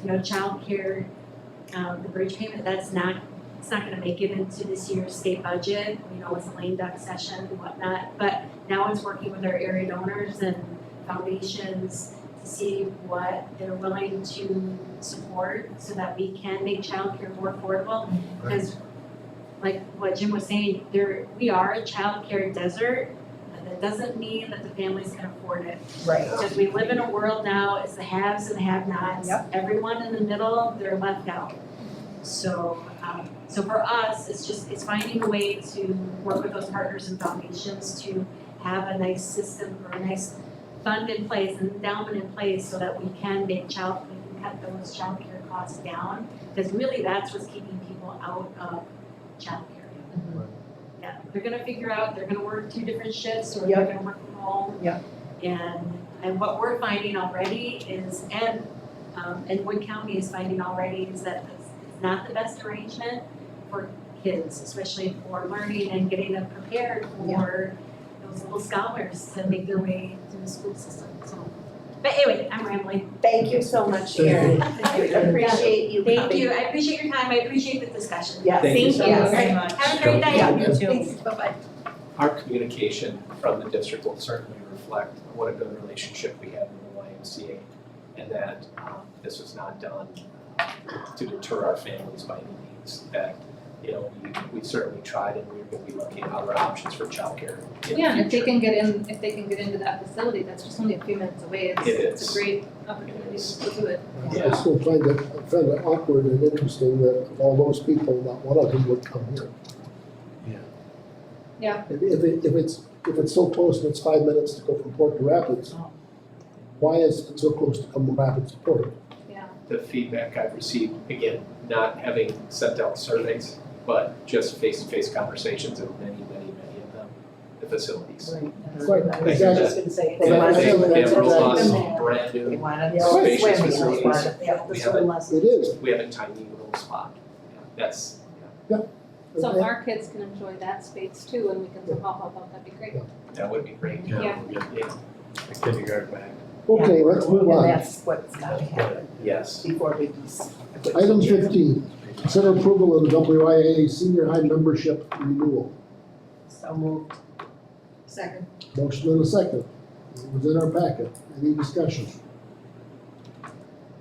childcare, the bridge payment, it's not gonna make it into this year's state budget, it's a lame duck session and whatnot, but now it's working with our area donors and foundations to see what they're willing to support so that we can make childcare more affordable. Because like what Jim was saying, we are a childcare desert, but that doesn't mean that the families can afford it. Right. Because we live in a world now, it's the haves and the have-nots. Yep. Everyone in the middle, they're left out. So, so for us, it's finding a way to work with those partners and foundations to have a nice system or a nice fund in place, an endowment in place, so that we can cut those childcare costs down. Because really, that's what's keeping people out of childcare. Mhm. Yeah, they're gonna figure out, they're gonna work 2 different shifts, or they're Yep. gonna work from home. Yep. And what we're finding already is, and Wood County is finding already, is that it's not the best arrangement for kids, especially for learning and getting them prepared for those little scholars to make their way through the school system, so. But anyway, I'm rambling. Thank you so much, Thank Sharon. you. I appreciate you coming. Thank you, I appreciate your time, I appreciate the discussion. Yes. Thank you so much. very much. Have a great night. Yeah, you too. Thanks, bye-bye. Our communication from the district will certainly reflect what a good relationship we have with the YMCA, and that this was not done to deter our families by any means. That, we certainly tried, and we're gonna be looking at other options for childcare in the Yeah, and if they future. can get into that facility, that's just only a few minutes away, It it's is. a great opportunity to do it. I still find it awkward and interesting that of all those people, not one of them would come here. Yeah. If it's so close and it's 5 minutes to go from Port to Rapids, why is it so close to come from Rapids to Port? The feedback I've received, again, not having sent out surveys, but just face-to-face conversations of many of them, the facilities. Right, I was exactly. just gonna say, Well, they that- want that's- to that's- They have that's- robust, that's- brand They new, want to Spacious swim, they facilities. want to, Yeah, We the have swim it. lessons. It is. we have a tiny little spot. That's, So if our kids can enjoy that space too, and we can somehow help out, that'd be great. that would be great. Yeah. We'll get Yeah, the kindergarten back. Okay, let's move And on. that's what's gotta happen yes. before we. Item 15, consider approval of the WIA senior high membership renewal. So moved. Second. Motion and a second. It was in our packet. Any discussion?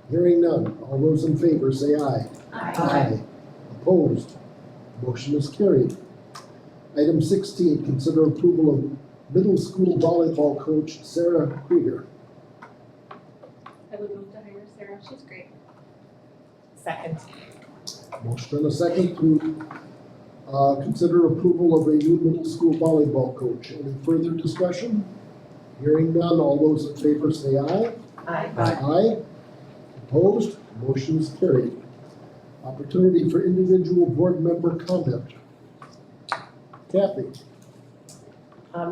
Hearing none. All those in favor say aye. Aye. Opposed? Motion is carried. Item 16, consider approval of middle school volleyball coach Sarah Krieger. I would move to hire Sarah, she's great. Second. Motion and a second to consider approval of a new middle school volleyball coach. Any further discussion? Hearing none. All those in favor say aye. Aye. Aye. Opposed? Motion is carried. Opportunity for individual board member comment. Kathy?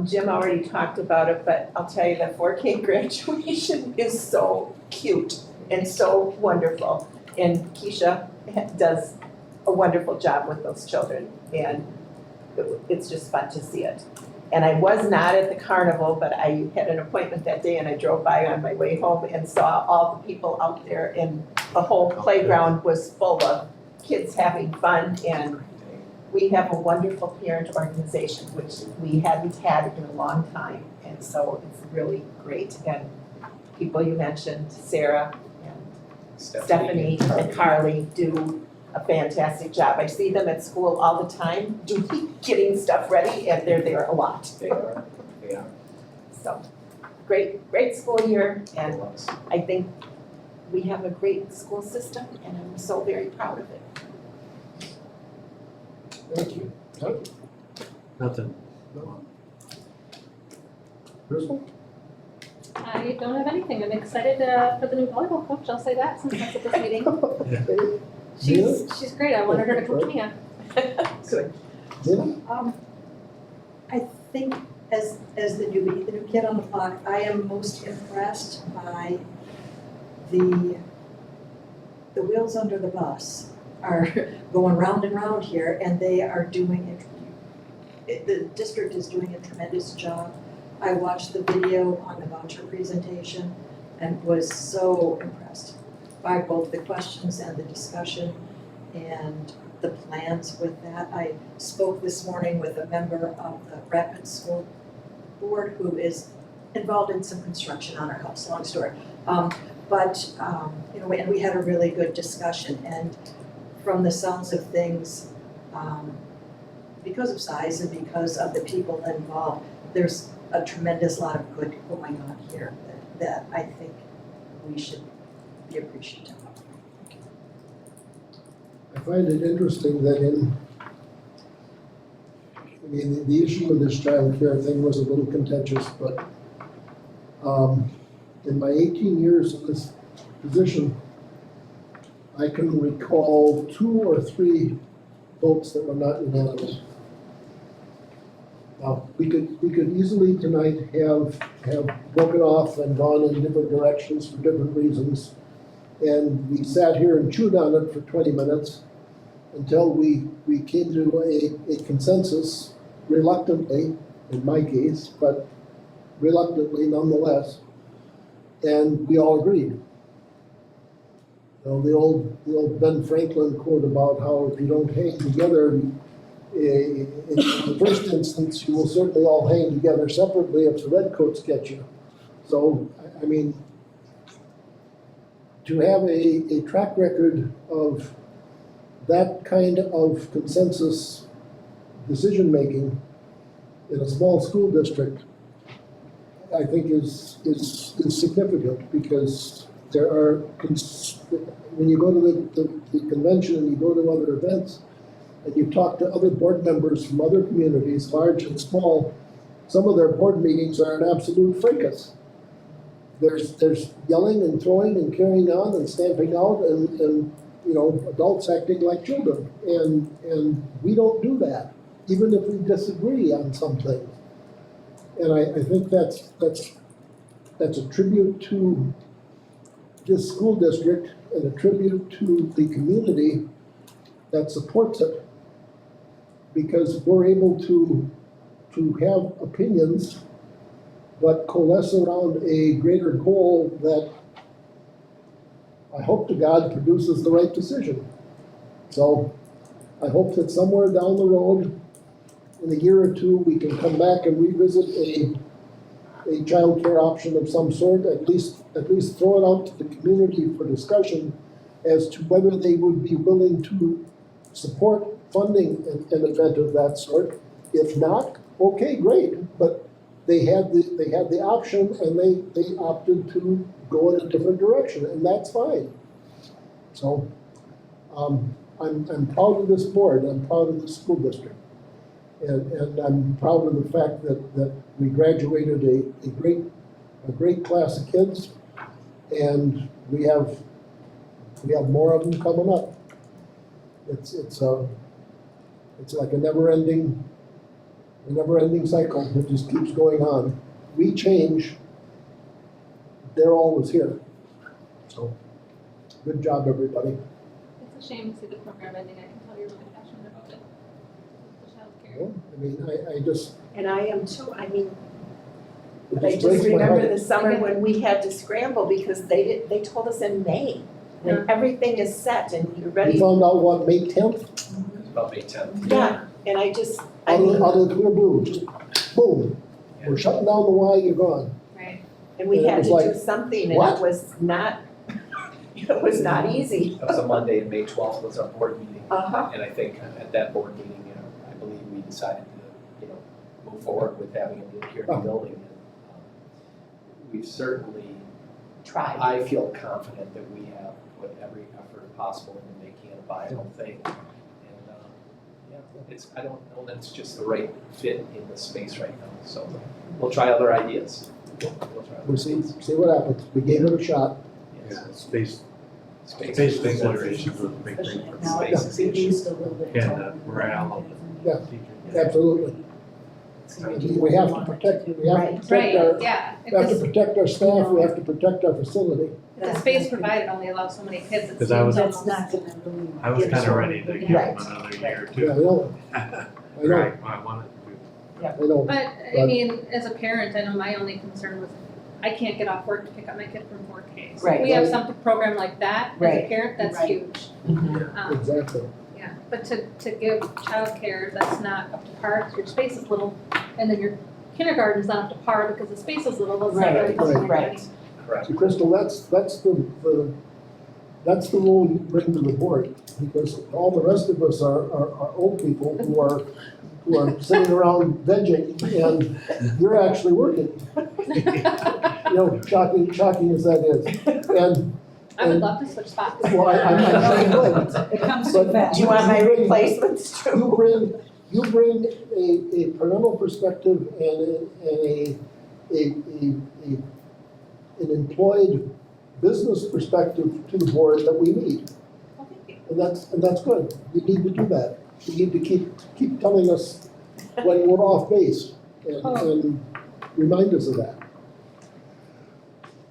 Jim already talked about it, but I'll tell you that 4K graduation is so cute and so wonderful. And Keisha does a wonderful job with those children, and it's just fun to see it. And I was not at the carnival, but I had an appointment that day and I drove by on my way home and saw all the people out there, and the whole playground was full of kids having fun, and we have a wonderful parent organization, which we hadn't had in a long time, and so it's really great. And people you mentioned, Sarah and Stephanie and Carly do a fantastic job. I see them at school all the time, getting stuff ready, and they're there a lot. They are. So, great school year, and I think we have a great school system, and I'm so very proud of it. Thank you. Doug? Nothing. No. Crystal? I don't have anything. I'm excited for the new volleyball coach, I'll say that, since that's at this meeting. She's great. I wanted her to coach Mia. Good. Dina? I think as the new kid on the block, I am most impressed by the wheels under the bus are going round and round here, and they are doing the district is doing a tremendous job. I watched the video on the voucher presentation and was so impressed by both the questions and the discussion and the plans with that. I spoke this morning with a member of the Rapid School Board who is involved in some construction on our house, long story. And we had a really good discussion, and from the sounds of things, because of size and because of the people involved, there's a tremendous lot of good going on here that I think we should be appreciative of. I find it interesting that the issue of this child care thing was a little contentious, but in my 18 years in this position, I can recall 2 or 3 votes that were not unanimous. We could easily tonight have broken off and gone in different directions for different reasons. And we sat here and chewed on it for 20 minutes until we came to a consensus, reluctantly, in my case, but reluctantly nonetheless. And we all agreed. You know, the old Ben Franklin quote about how if you don't hang together, in the first instance, you will certainly all hang together separately if the redcoats get you. So, I mean, to have a track record of that kind of consensus decision-making in a small school district, I think is significant, because there are, when you go to the convention and you go to other events, and you talk to other board members from other communities, large and small, some of their board meetings are an absolute fracas. There's yelling and throwing and carrying on and stamping out and adults acting like children. And we don't do that, even if we disagree on some things. And I think that's a tribute to this school district and a tribute to the community that supports it. Because we're able to have opinions, but coalesce around a greater goal that I hope to God produces the right decision. So I hope that somewhere down the road, in a year or two, we can come back and revisit a child care option of some sort, at least throw it out to the community for discussion as to whether they would be willing to support funding an event of that sort. If not, okay, great, but they had the option and they opted to go in a different direction, and that's fine. So I'm proud of this board, I'm proud of the school district, and I'm proud of the fact that we graduated a great class of kids, and we have more of them coming up. It's like a never-ending a never-ending cycle that just keeps going on. We change, they're always here. So, good job, everybody. It's a shame to see the program ending, I can tell you're really passionate about it. The childcare. Yeah, I mean, I just, And I am too, I mean, it but I just just breaks my remember heart. the summer when we had to scramble because they told us in May, when everything is set and you're We ready. found out, what, May 10th? It's about May 10th. Yeah, and I just, I Out mean, of the clear blue, just boom. We're shutting down the Y, you're gone. Right. and we and it had was to do like, something and what? it was not, it was not easy. That was a Monday, and May 12th was our board meeting. Uh-huh. And I think at that board meeting, I believe we decided to, move forward with having a meeting here in the building. And we've certainly, Tried. I feel confident that we have put every effort possible into making it a viable thing. And, I don't know that it's just the right fit in the space right now, so we'll try other ideas. We'll try other We'll see ideas. what happens. We gave it a shot. Yes. Yeah, space Space. considerations was a big thing Especially for now, Space it's is the issue. reduced a little bit. and morale of Yeah. the teachers. Absolutely. We have to protect, we have to protect Right, our, yeah, we have to if protect our staff, we have to protect our facility. the space provided only allows so many kids, it 'Cause I was- seems That's not almost. gonna really. I was get kind of us ready to over. give Right. them another year Yeah, I too. know, I know, Right, I wanted to. I know. But, I But- mean, as a parent, I know my only concern was, I can't get off work to pick up my kid from 4K. So if Right. we have Right. some program like that, as a Right. parent, that's Right. huge. Exactly. Yeah, but to give childcare that's not up to par, 'cause your space is little, and then your kindergarten's not up to par because the space is little, it's not Right, really helping right. anybody. Correct. So Crystal, that's the role you bring to the board, because all the rest of us are old people who are sitting around vegging, and you're actually working. You know, shocking as that is. And, I would love to switch spots. well, I'm sure you would. It comes But too fast. Do you want my replacements too? You bring a parental perspective and an employed business perspective to the board that we need. Well, thank you. And that's good. You need to do that. You need to keep telling us when we're off base and remind us of that.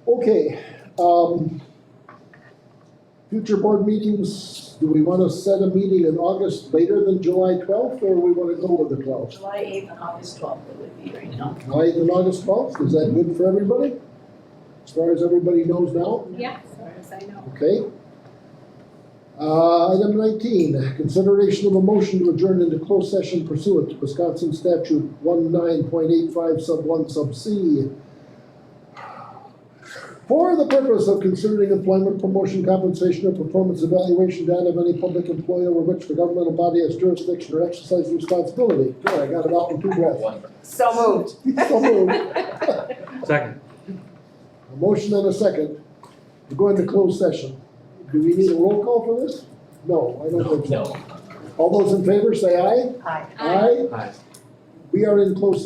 Okay, future board meetings, do we want to set a meeting in August later than July 12th, or we want to go with the 12th? July 8th and August 12th it would be right now. July 8th and August 12th, is that good for everybody? As far as everybody knows now? Yeah, as far as I know. Okay. Item 19, consideration of a motion to adjourn into closed session pursuant to Wisconsin statute 19.85 sub 1 sub C. For the purpose of considering employment, promotion, compensation, or performance evaluation data of any public employee over which the governmental body has jurisdiction or exercises responsibility. Good, I got it out in two breaths. So moved. So moved. Second. A motion and a second to go into closed session. Do we need a roll call for this? No, I don't think so. No. All those in favor say aye. Aye. Aye. Aye. We are in closed